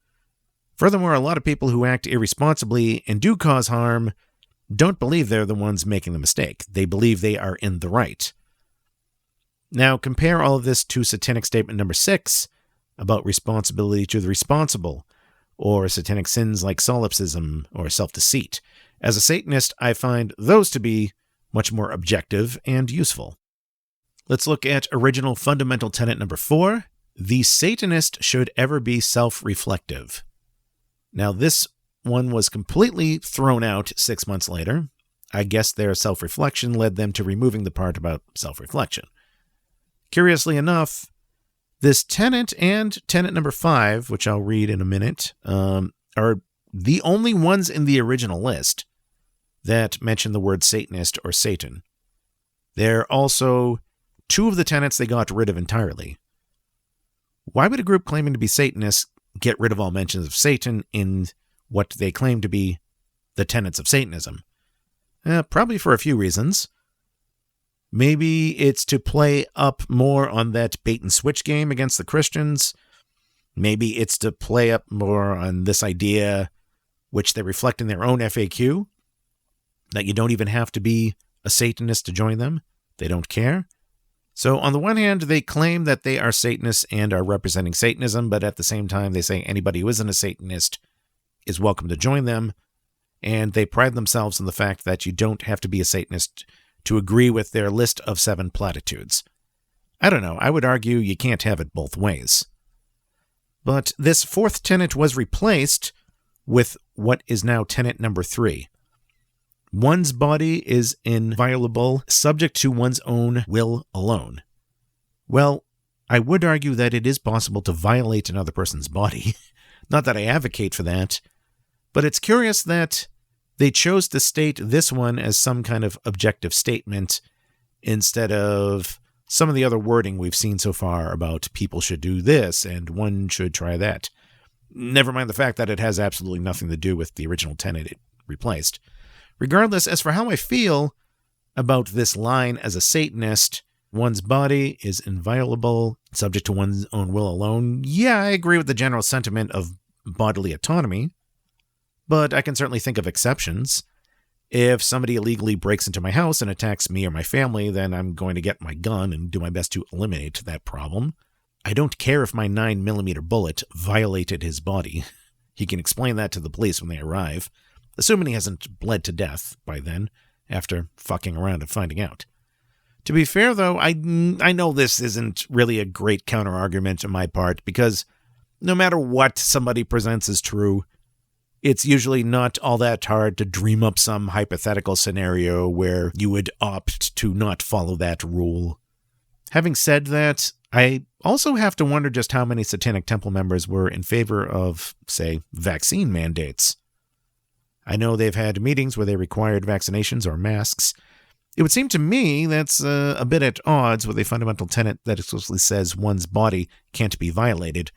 Furthermore, a lot of people who act irresponsibly and do cause harm don't believe they're the ones making the mistake. They believe they are in the right. Now, compare all of this to Satanic Statement number 6 about responsibility to the responsible, or Satanic sins like solipsism or self-deceit. As a Satanist, I find those to be much more objective and useful. Let's look at original fundamental tenet number 4. The Satanist should ever be self-reflective. Now, this one was completely thrown out 6 months later. I guess their self-reflection led them to removing the part about self-reflection. Curiously enough, this tenet and tenet number 5, which I'll read in a minute, are the only ones in the original list that mention the word Satanist or Satan. They're also 2 of the tenets they got rid of entirely. Why would a group claiming to be Satanists get rid of all mentions of Satan in what they claim to be the tenets of Satanism? Probably for a few reasons. Maybe it's to play up more on that bait-and-switch game against the Christians. Maybe it's to play up more on this idea, which they reflect in their own FAQ, that you don't even have to be a Satanist to join them. They don't care. So on the one hand, they claim that they are Satanists and are representing Satanism, but at the same time, they say anybody who isn't a Satanist is welcome to join them, and they pride themselves on the fact that you don't have to be a Satanist to agree with their list of 7 platitudes. I don't know, I would argue you can't have it both ways. But this 4th tenet was replaced with what is now tenet number 3. One's body is inviolable, subject to one's own will alone. Well, I would argue that it is possible to violate another person's body. Not that I advocate for that, but it's curious that they chose to state this one as some kind of objective statement instead of some of the other wording we've seen so far about people should do this and one should try that. Never mind the fact that it has absolutely nothing to do with the original tenet it replaced. Regardless, as for how I feel about this line as a Satanist, one's body is inviolable, subject to one's own will alone. Yeah, I agree with the general sentiment of bodily autonomy, but I can certainly think of exceptions. If somebody illegally breaks into my house and attacks me or my family, then I'm going to get my gun and do my best to eliminate that problem. I don't care if my 9mm bullet violated his body. He can explain that to the police when they arrive, assuming he hasn't bled to death by then, after fucking around and finding out. To be fair, though, I know this isn't really a great counter-argument on my part, because no matter what somebody presents as true, it's usually not all that hard to dream up some hypothetical scenario where you would opt to not follow that rule. Having said that, I also have to wonder just how many Satanic Temple members were in favor of, say, vaccine mandates. I know they've had meetings where they required vaccinations or masks. It would seem to me that's a bit at odds with a fundamental tenet that explicitly says one's body can't be violated.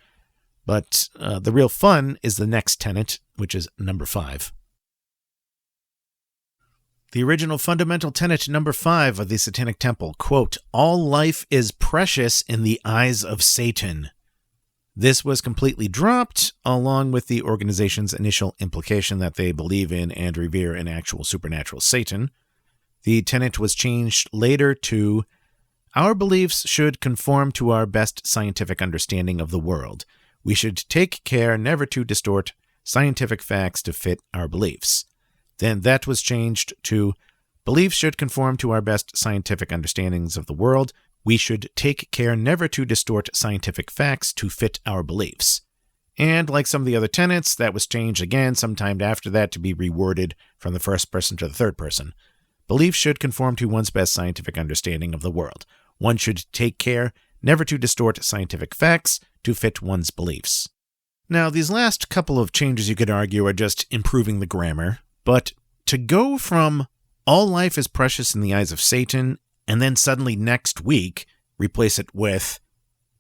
But the real fun is the next tenet, which is number 5. The original fundamental tenet number 5 of the Satanic Temple, quote, "All life is precious in the eyes of Satan." This was completely dropped, along with the organization's initial implication that they believe in and revere an actual supernatural Satan. The tenet was changed later to, "Our beliefs should conform to our best scientific understanding of the world. We should take care never to distort scientific facts to fit our beliefs." Then that was changed to, "Beliefs should conform to our best scientific understandings of the world. We should take care never to distort scientific facts to fit our beliefs." And like some of the other tenets, that was changed again sometime after that to be reworded from the first person to the third person. Beliefs should conform to one's best scientific understanding of the world. One should take care never to distort scientific facts to fit one's beliefs. Now, these last couple of changes you could argue are just improving the grammar, but to go from "all life is precious in the eyes of Satan" and then suddenly next week replace it with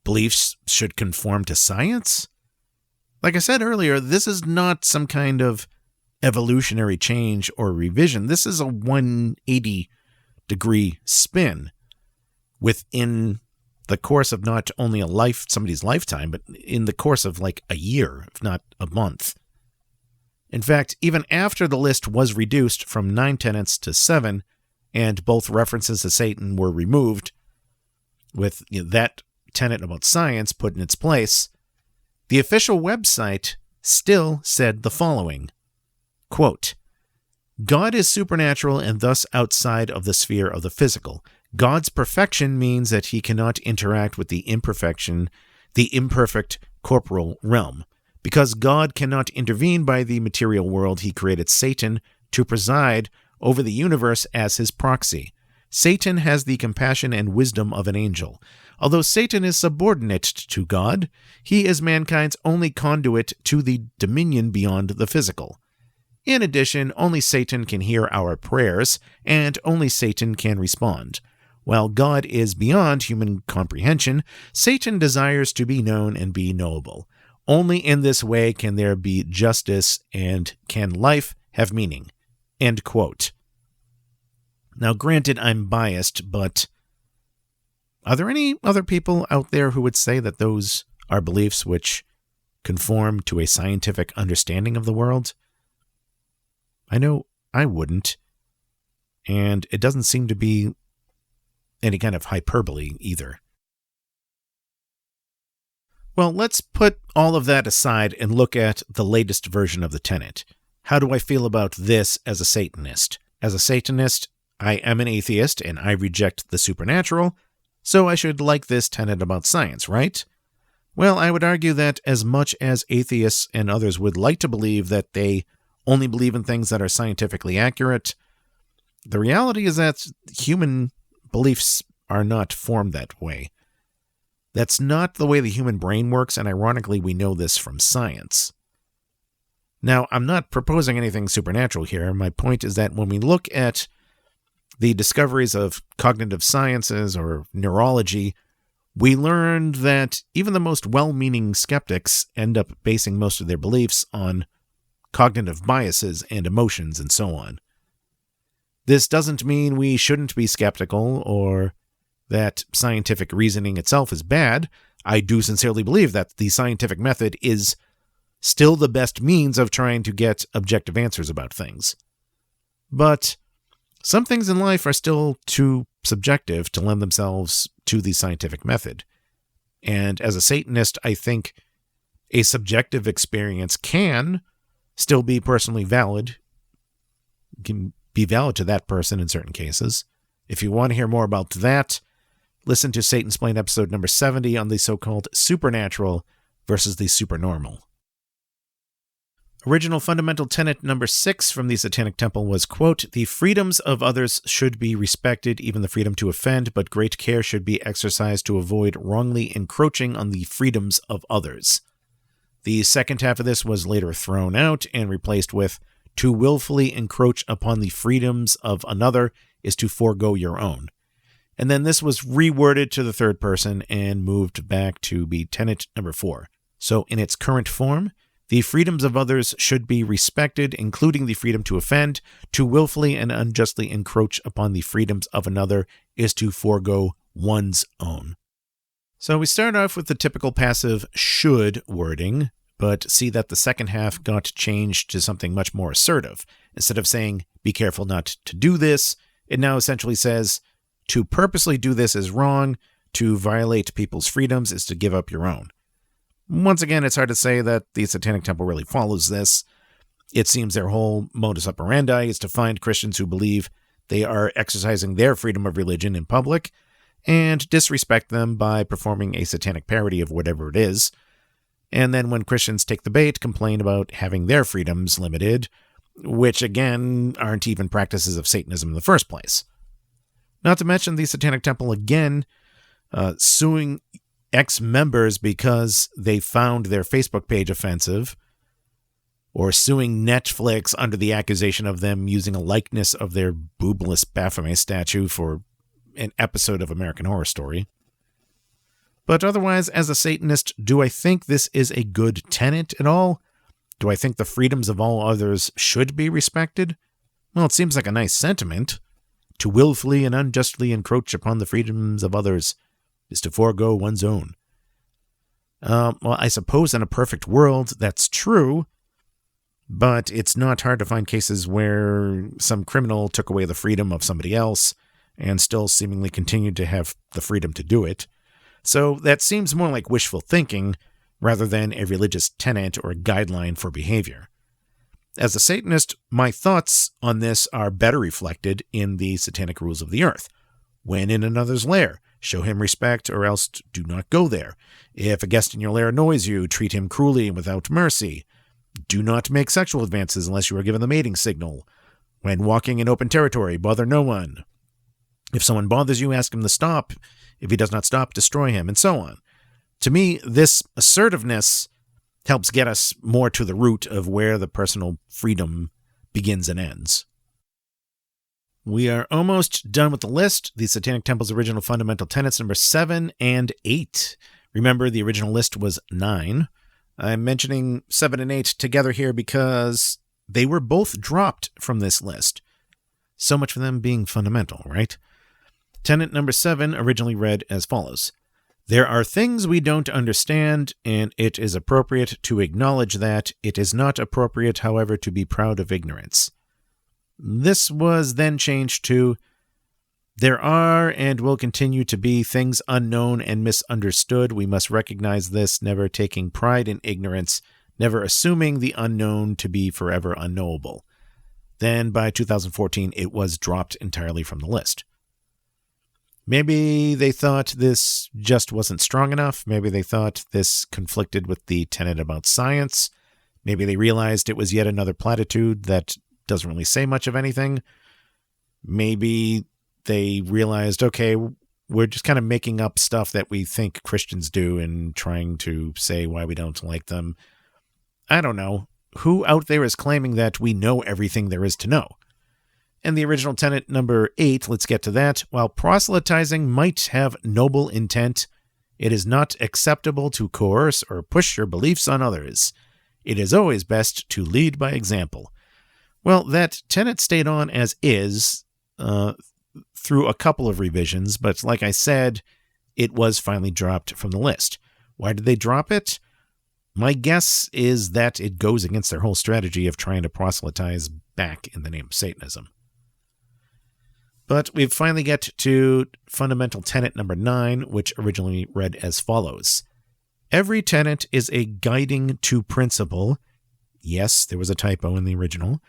"beliefs should conform to science"? Like I said earlier, this is not some kind of evolutionary change or revision. This is a 180-degree spin within the course of not only somebody's lifetime, but in the course of like a year, if not a month. In fact, even after the list was reduced from 9 tenets to 7, and both references to Satan were removed, with that tenet about science put in its place, the official website still said the following, quote, "God is supernatural and thus outside of the sphere of the physical. God's perfection means that he cannot interact with the imperfect corporal realm. Because God cannot intervene by the material world, he created Satan to preside over the universe as his proxy. Satan has the compassion and wisdom of an angel. Although Satan is subordinate to God, he is mankind's only conduit to the dominion beyond the physical. In addition, only Satan can hear our prayers, and only Satan can respond. While God is beyond human comprehension, Satan desires to be known and be knowable. Only in this way can there be justice and can life have meaning." End quote. Now, granted, I'm biased, but are there any other people out there who would say that those are beliefs which conform to a scientific understanding of the world? I know I wouldn't, and it doesn't seem to be any kind of hyperbole either. Well, let's put all of that aside and look at the latest version of the tenet. How do I feel about this as a Satanist? As a Satanist, I am an atheist and I reject the supernatural, so I should like this tenet about science, right? Well, I would argue that as much as atheists and others would like to believe that they only believe in things that are scientifically accurate, the reality is that human beliefs are not formed that way. That's not the way the human brain works, and ironically, we know this from science. Now, I'm not proposing anything supernatural here. My point is that when we look at the discoveries of cognitive sciences or neurology, we learned that even the most well-meaning skeptics end up basing most of their beliefs on cognitive biases and emotions and so on. This doesn't mean we shouldn't be skeptical or that scientific reasoning itself is bad. I do sincerely believe that the scientific method is still the best means of trying to get objective answers about things. But some things in life are still too subjective to lend themselves to the scientific method. And as a Satanist, I think a subjective experience can still be personally valid, can be valid to that person in certain cases. If you want to hear more about that, listen to Satansplain episode number 70 on the so-called supernatural versus the supernormal. Original fundamental tenet number 6 from the Satanic Temple was, quote, "The freedoms of others should be respected, even the freedom to offend, but great care should be exercised to avoid wrongly encroaching on the freedoms of others." The second half of this was later thrown out and replaced with, "To willfully encroach upon the freedoms of another is to forego your own." And then this was reworded to the third person and moved back to be tenet number 4. So in its current form, the freedoms of others should be respected, including the freedom to offend. To willfully and unjustly encroach upon the freedoms of another is to forego one's own. So we start off with the typical passive should wording, but see that the second half got changed to something much more assertive. Instead of saying, "Be careful not to do this," it now essentially says, "To purposely do this is wrong. To violate people's freedoms is to give up your own." Once again, it's hard to say that the Satanic Temple really follows this. It seems their whole modus operandi is to find Christians who believe they are exercising their freedom of religion in public and disrespect them by performing a satanic parody of whatever it is. And then when Christians take the bait, complain about having their freedoms limited, which again aren't even practices of Satanism in the first place. Not to mention the Satanic Temple again suing ex-members because they found their Facebook page offensive, or suing Netflix under the accusation of them using a likeness of their boobless Baphomet statue for an episode of American Horror Story. But otherwise, as a Satanist, do I think this is a good tenet at all? Do I think the freedoms of all others should be respected? Well, it seems like a nice sentiment. To willfully and unjustly encroach upon the freedoms of others is to forego one's own. Well, I suppose in a perfect world that's true, but it's not hard to find cases where some criminal took away the freedom of somebody else and still seemingly continued to have the freedom to do it. So that seems more like wishful thinking rather than a religious tenet or a guideline for behavior. As a Satanist, my thoughts on this are better reflected in the satanic rules of the earth. When in another's lair, show him respect or else do not go there. If a guest in your lair annoys you, treat him cruelly and without mercy. Do not make sexual advances unless you are given the mating signal. When walking in open territory, bother no one. If someone bothers you, ask him to stop. If he does not stop, destroy him, and so on. To me, this assertiveness helps get us more to the root of where the personal freedom begins and ends. We are almost done with the list. The Satanic Temple's original fundamental tenets number 7 and 8. Remember, the original list was 9. I'm mentioning 7 and 8 together here because they were both dropped from this list. So much for them being fundamental, right? Tenet number 7 originally read as follows. There are things we don't understand, and it is appropriate to acknowledge that. It is not appropriate, however, to be proud of ignorance. This was then changed to, there are and will continue to be things unknown and misunderstood. We must recognize this, never taking pride in ignorance, never assuming the unknown to be forever unknowable. Then by 2014, it was dropped entirely from the list. Maybe they thought this just wasn't strong enough. Maybe they thought this conflicted with the tenet about science. Maybe they realized it was yet another platitude that doesn't really say much of anything. Maybe they realized, okay, we're just kind of making up stuff that we think Christians do and trying to say why we don't like them. I don't know. Who out there is claiming that we know everything there is to know? And the original tenet number 8, let's get to that. While proselytizing might have noble intent, it is not acceptable to coerce or push your beliefs on others. It is always best to lead by example. Well, that tenet stayed on as is through a couple of revisions, but like I said, it was finally dropped from the list. Why did they drop it? My guess is that it goes against their whole strategy of trying to proselytize back in the name of Satanism. But we finally get to Fundamental Tenet number 9, which originally read as follows. Every tenet is a guiding to principle. Yes, there was a typo in the original.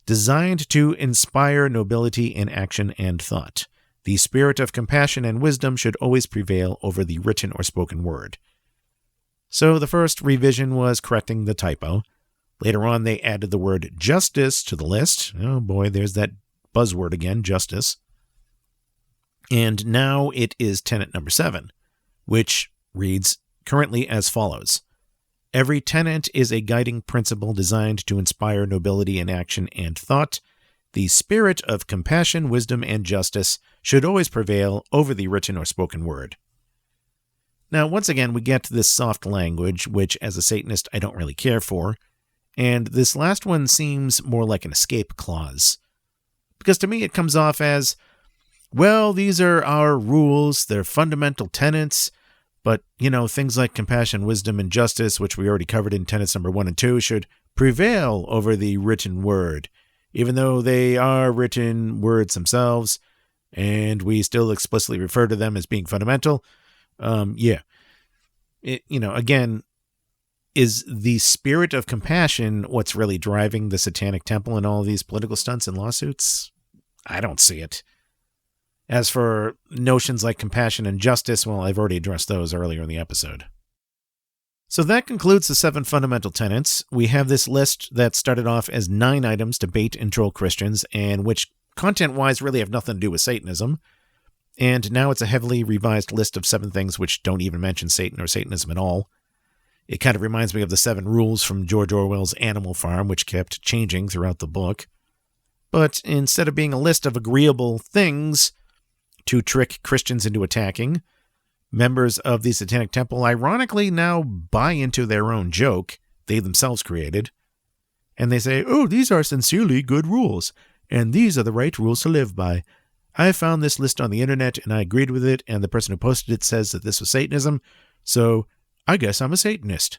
Designed to inspire nobility in action and thought. The spirit of compassion and wisdom should always prevail over the written or spoken word. So the first revision was correcting the typo. Later on, they added the word justice to the list. Oh boy, there's that buzzword again, justice. And now it is tenet number 7, which reads currently as follows. Every tenet is a guiding principle designed to inspire nobility in action and thought. The spirit of compassion, wisdom, and justice should always prevail over the written or spoken word. Now, once again, we get this soft language, which as a Satanist I don't really care for, and this last one seems more like an escape clause. Because to me it comes off as, well, these are our rules, they're fundamental tenets, but, things like compassion, wisdom, and justice, which we already covered in tenets number 1 and 2, should prevail over the written word, even though they are written words themselves, and we still explicitly refer to them as being fundamental. Again, is the spirit of compassion what's really driving the Satanic Temple and all these political stunts and lawsuits? I don't see it. As for notions like compassion and justice, well, I've already addressed those earlier in the episode. So that concludes the 7 fundamental tenets. We have this list that started off as 9 items to bait and troll Christians, and which content-wise really have nothing to do with Satanism. And now it's a heavily revised list of 7 things which don't even mention Satan or Satanism at all. It kind of reminds me of the 7 rules from George Orwell's Animal Farm, which kept changing throughout the book. But instead of being a list of agreeable things to trick Christians into attacking, members of the Satanic Temple ironically now buy into their own joke they themselves created. And they say, oh, these are sincerely good rules, and these are the right rules to live by. I found this list on the internet, and I agreed with it, and the person who posted it says that this was Satanism, so I guess I'm a Satanist.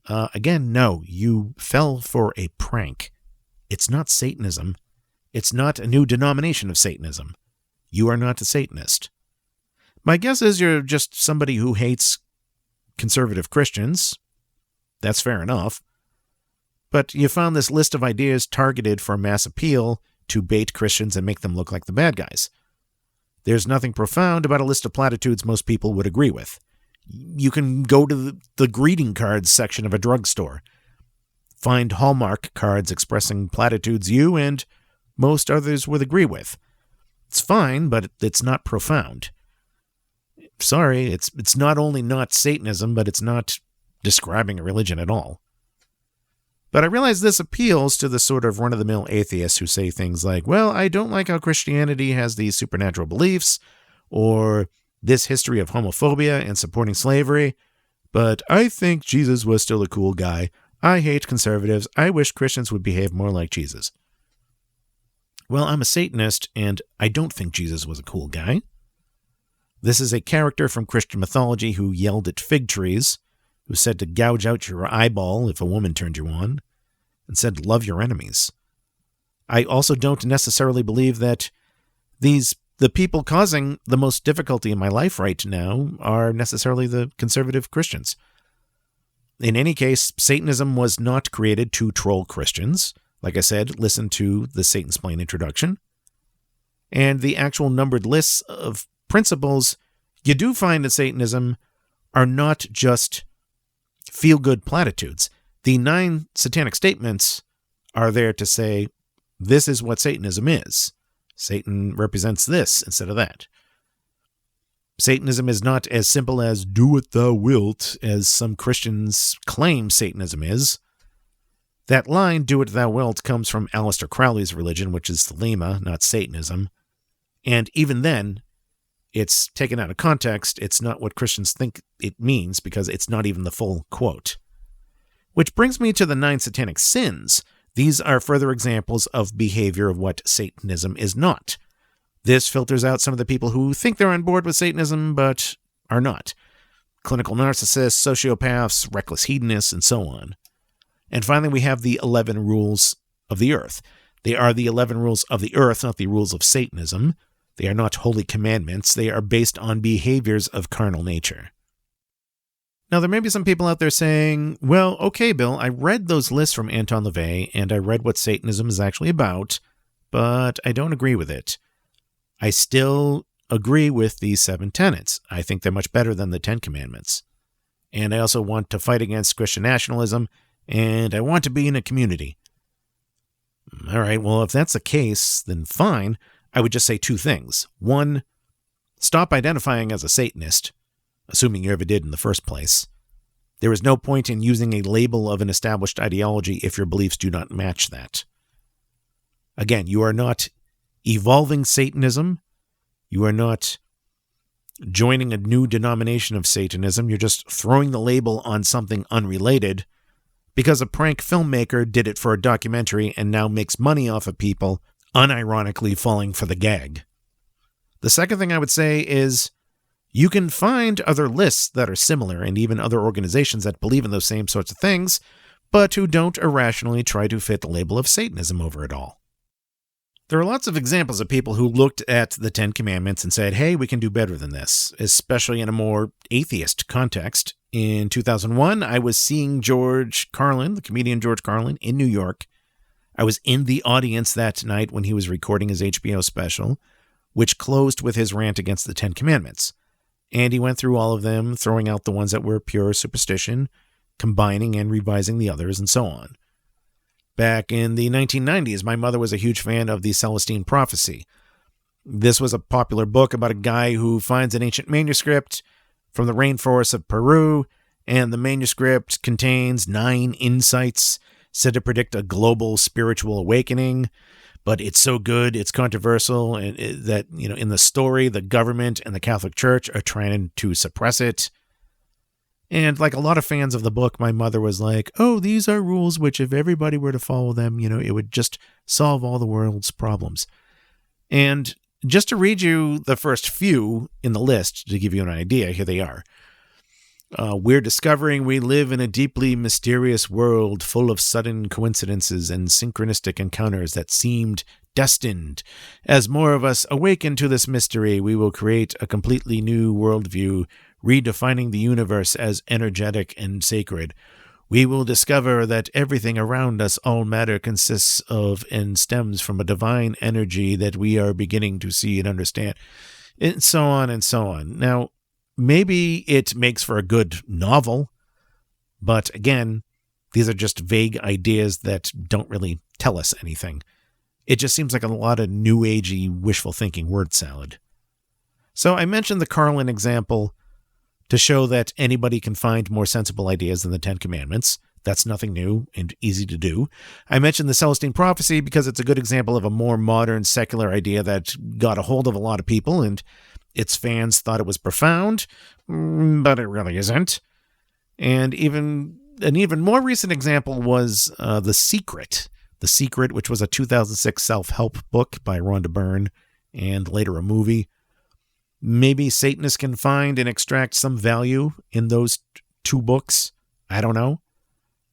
Again, no, you fell for a prank. It's not Satanism. It's not a new denomination of Satanism. You are not a Satanist. My guess is you're just somebody who hates conservative Christians. That's fair enough. But you found this list of ideas targeted for mass appeal to bait Christians and make them look like the bad guys. There's nothing profound about a list of platitudes most people would agree with. You can go to the greeting cards section of a drugstore, find Hallmark cards expressing platitudes you and most others would agree with. It's fine, but it's not profound. Sorry, it's not only not Satanism, but it's not describing a religion at all. But I realize this appeals to the sort of run-of-the-mill atheists who say things like, well, I don't like how Christianity has these supernatural beliefs, or this history of homophobia and supporting slavery, but I think Jesus was still a cool guy. I hate conservatives. I wish Christians would behave more like Jesus. Well, I'm a Satanist, and I don't think Jesus was a cool guy. This is a character from Christian mythology who yelled at fig trees, who said to gouge out your eyeball if a woman turned you on, and said love your enemies. I also don't necessarily believe that the people causing the most difficulty in my life right now are necessarily the conservative Christians. In any case, Satanism was not created to troll Christians. Like I said, listen to the Satansplain introduction. And the actual numbered lists of principles you do find in Satanism are not just feel-good platitudes. The 9 satanic statements are there to say, this is what Satanism is. Satan represents this instead of that. Satanism is not as simple as do what thou wilt, as some Christians claim Satanism is. That line, do what thou wilt, comes from Aleister Crowley's religion, which is Thelema, not Satanism. And even then, it's taken out of context. It's not what Christians think it means, because it's not even the full quote. Which brings me to the 9 satanic sins. These are further examples of behavior of what Satanism is not. This filters out some of the people who think they're on board with Satanism, but are not. Clinical narcissists, sociopaths, reckless hedonists, and so on. And finally, we have the 11 rules of the earth. They are the 11 rules of the earth, not the rules of Satanism. They are not holy commandments. They are based on behaviors of carnal nature. Now, there may be some people out there saying, well, okay, Bill, I read those lists from Anton LaVey, and I read what Satanism is actually about, but I don't agree with it. I still agree with these 7 tenets. I think they're much better than the 10 commandments. And I also want to fight against Christian nationalism, and I want to be in a community. All right, well, if that's the case, then fine. I would just say 2 things. 1, stop identifying as a Satanist, assuming you ever did in the first place. There is no point in using a label of an established ideology if your beliefs do not match that. Again, you are not evolving Satanism. You are not joining a new denomination of Satanism. You're just throwing the label on something unrelated because a prank filmmaker did it for a documentary and now makes money off of people unironically falling for the gag. The second thing I would say is you can find other lists that are similar and even other organizations that believe in those same sorts of things, but who don't irrationally try to fit the label of Satanism over it all. There are lots of examples of people who looked at the 10 Commandments and said, hey, we can do better than this, especially in a more atheist context. In 2001, I was seeing George Carlin, the comedian George Carlin, in New York. I was in the audience that night when he was recording his HBO special, which closed with his rant against the 10 Commandments. And he went through all of them, throwing out the ones that were pure superstition, combining and revising the others, and so on. Back in the 1990s, my mother was a huge fan of the Celestine Prophecy. This was a popular book about a guy who finds an ancient manuscript from the rainforests of Peru, and the manuscript contains 9 insights said to predict a global spiritual awakening. But it's so good, it's controversial, and that, in the story, the government and the Catholic Church are trying to suppress it. And like a lot of fans of the book, my mother was like, oh, these are rules which if everybody were to follow them, it would just solve all the world's problems. And just to read you the first few in the list, to give you an idea, here they are. We're discovering we live in a deeply mysterious world full of sudden coincidences and synchronistic encounters that seemed destined. As more of us awaken to this mystery, we will create a completely new worldview, redefining the universe as energetic and sacred. We will discover that everything around us, all matter, consists of and stems from a divine energy that we are beginning to see and understand, and so on and so on. Now, maybe it makes for a good novel, but again, these are just vague ideas that don't really tell us anything. It just seems like a lot of new agey, wishful thinking word salad. So I mentioned the Carlin example to show that anybody can find more sensible ideas than the 10 Commandments. That's nothing new and easy to do. I mentioned the Celestine Prophecy because it's a good example of a more modern secular idea that got a hold of a lot of people, and its fans thought it was profound, but it really isn't. And an even more recent example was The Secret. The Secret, which was a 2006 self-help book by Rhonda Byrne, and later a movie. Maybe Satanists can find and extract some value in those two books. I don't know.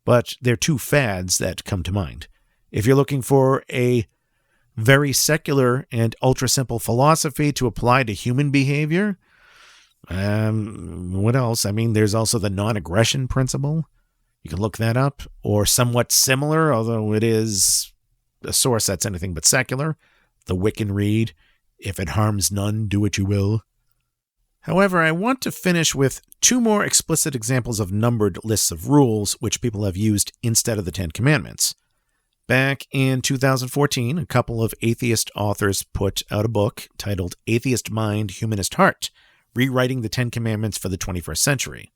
But they're two fads that come to mind. If you're looking for a very secular and ultra-simple philosophy to apply to human behavior, what else? I mean, there's also the non-aggression principle. You can look that up. Or somewhat similar, although it is a source that's anything but secular, the Wiccan Rede, if it harms none, do what you will. However, I want to finish with two more explicit examples of numbered lists of rules which people have used instead of the Ten Commandments. Back in 2014, a couple of atheist authors put out a book titled Atheist Mind, Humanist Heart, Rewriting the Ten Commandments for the 21st Century.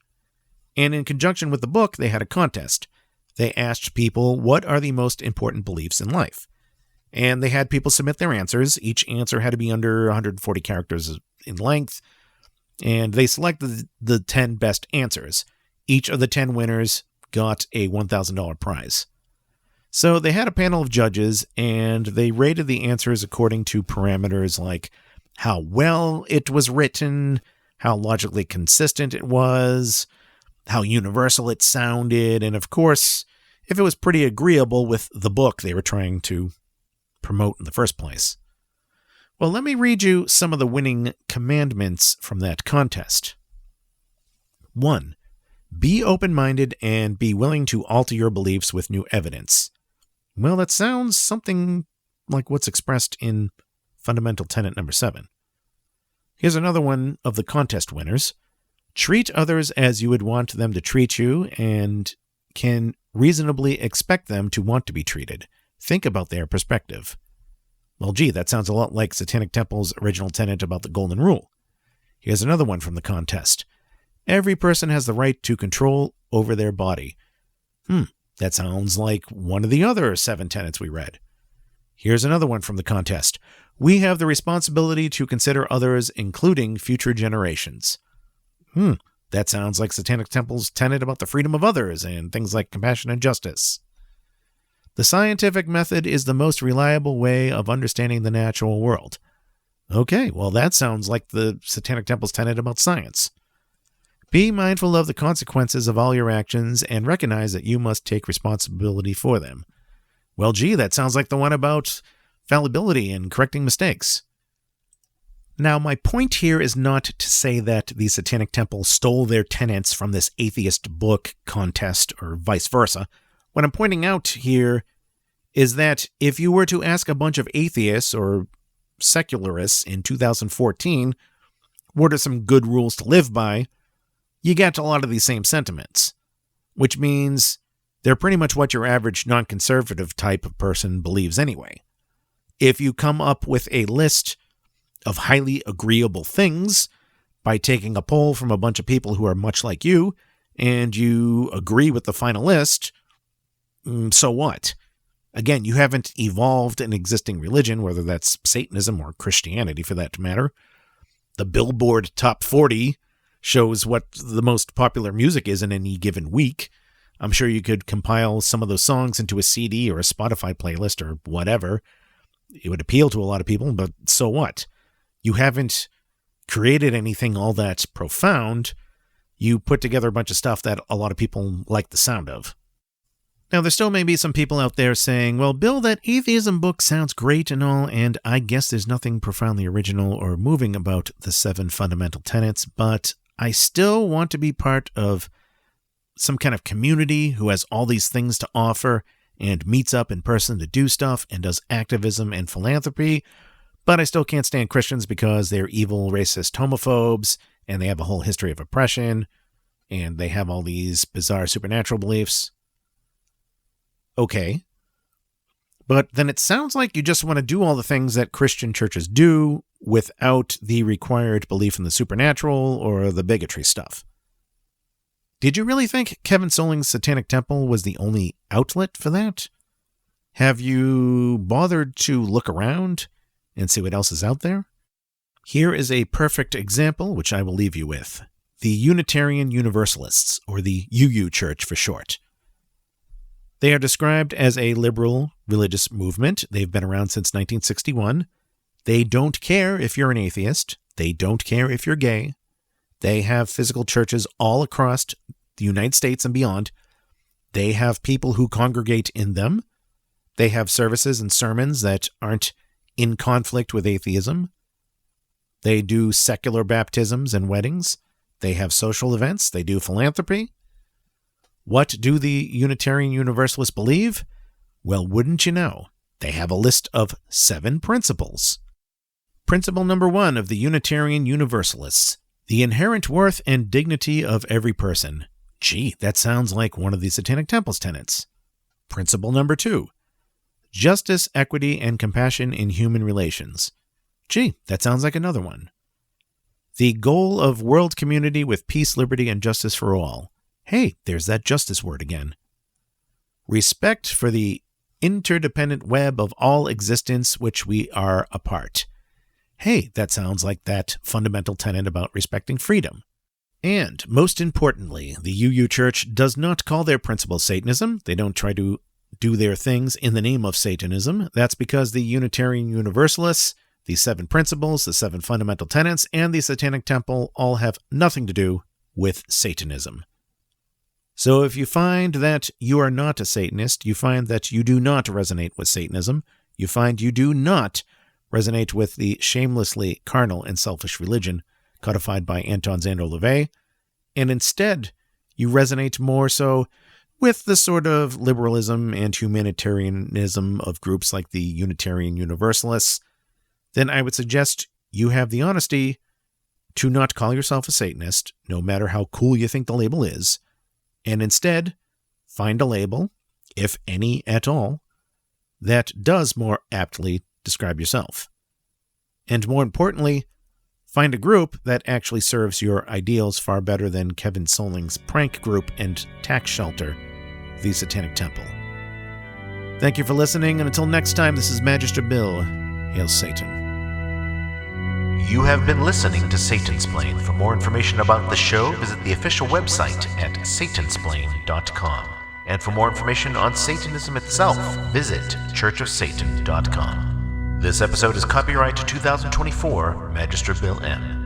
And in conjunction with the book, they had a contest. They asked people, what are the most important beliefs in life? And they had people submit their answers. Each answer had to be under 140 characters in length. And they selected the 10 best answers. Each of the 10 winners got a $1,000 prize. So they had a panel of judges, and they rated the answers according to parameters like how well it was written, how logically consistent it was, how universal it sounded, and of course, if it was pretty agreeable with the book they were trying to promote in the first place. Well, let me read you some of the winning commandments from that contest. 1. Be open-minded and be willing to alter your beliefs with new evidence. Well, that sounds something like what's expressed in Fundamental Tenet number 7. Here's another one of the contest winners. Treat others as you would want them to treat you and can reasonably expect them to want to be treated. Think about their perspective. Well, gee, that sounds a lot like Satanic Temple's original tenet about the Golden Rule. Here's another one from the contest. Every person has the right to control over their body. That sounds like one of the other 7 tenets we read. Here's another one from the contest. We have the responsibility to consider others, including future generations. That sounds like Satanic Temple's tenet about the freedom of others and things like compassion and justice. The scientific method is the most reliable way of understanding the natural world. Okay, well that sounds like the Satanic Temple's tenet about science. Be mindful of the consequences of all your actions and recognize that you must take responsibility for them. Well, gee, that sounds like the one about fallibility and correcting mistakes. Now, my point here is not to say that the Satanic Temple stole their tenets from this atheist book contest or vice versa. What I'm pointing out here is that if you were to ask a bunch of atheists or secularists in 2014, what are some good rules to live by, you get a lot of these same sentiments, which means they're pretty much what your average non-conservative type of person believes anyway. If you come up with a list of highly agreeable things by taking a poll from a bunch of people who are much like you, and you agree with the final list, so what? Again, you haven't evolved an existing religion, whether that's Satanism or Christianity for that matter. The Billboard Top 40 shows what the most popular music is in any given week. I'm sure you could compile some of those songs into a CD or a Spotify playlist or whatever. It would appeal to a lot of people, but so what? You haven't created anything all that profound. You put together a bunch of stuff that a lot of people like the sound of. Now, there still may be some people out there saying, well, Bill, that atheism book sounds great and all, and I guess there's nothing profoundly original or moving about the 7 fundamental tenets, but I still want to be part of some kind of community who has all these things to offer and meets up in person to do stuff and does activism and philanthropy, but I still can't stand Christians because they're evil, racist homophobes, and they have a whole history of oppression, and they have all these bizarre supernatural beliefs. Okay. But then it sounds like you just want to do all the things that Christian churches do without the required belief in the supernatural or the bigotry stuff. Did you really think Kevin Solling's Satanic Temple was the only outlet for that? Have you bothered to look around and see what else is out there? Here is a perfect example, which I will leave you with. the Unitarian Universalists, or the UU Church for short. They are described as a liberal religious movement. They've been around since 1961. They don't care if you're an atheist. They don't care if you're gay. They have physical churches all across the United States and beyond. They have people who congregate in them. They have services and sermons that aren't in conflict with atheism. They do secular baptisms and weddings. They have social events. They do philanthropy. What do the Unitarian Universalists believe? Well, wouldn't you know? They have a list of 7 principles. Principle number 1 of the Unitarian Universalists: the inherent worth and dignity of every person. Gee, that sounds like one of the Satanic Temple's tenets. Principle number 2: justice, equity, and compassion in human relations. Gee, that sounds like another one. The goal of world community with peace, liberty, and justice for all. Hey, there's that justice word again. Respect for the interdependent web of all existence which we are a part. Hey, that sounds like that fundamental tenet about respecting freedom. And, most importantly, the UU Church does not call their principle Satanism. They don't try to do their things in the name of Satanism. That's because the Unitarian Universalists, the 7 principles, the 7 fundamental tenets, and the Satanic Temple all have nothing to do with Satanism. So if you find that you are not a Satanist, you find that you do not resonate with Satanism, you find you do not resonate with the shamelessly carnal and selfish religion codified by Anton Szandor LaVey, and instead you resonate more so with the sort of liberalism and humanitarianism of groups like the Unitarian Universalists, then I would suggest you have the honesty to not call yourself a Satanist, no matter how cool you think the label is, and instead find a label, if any at all, that does more aptly describe yourself. And more importantly, find a group that actually serves your ideals far better than Kevin Solling's prank group and tax shelter, the Satanic Temple. Thank you for listening, and until next time, this is Magister Bill. Hail Satan. You have been listening to Satansplain. For more information about the show, visit the official website at satansplain.com. And for more information on Satanism itself, visit churchofsatan.com. This episode is copyright 2024, Magister Bill M.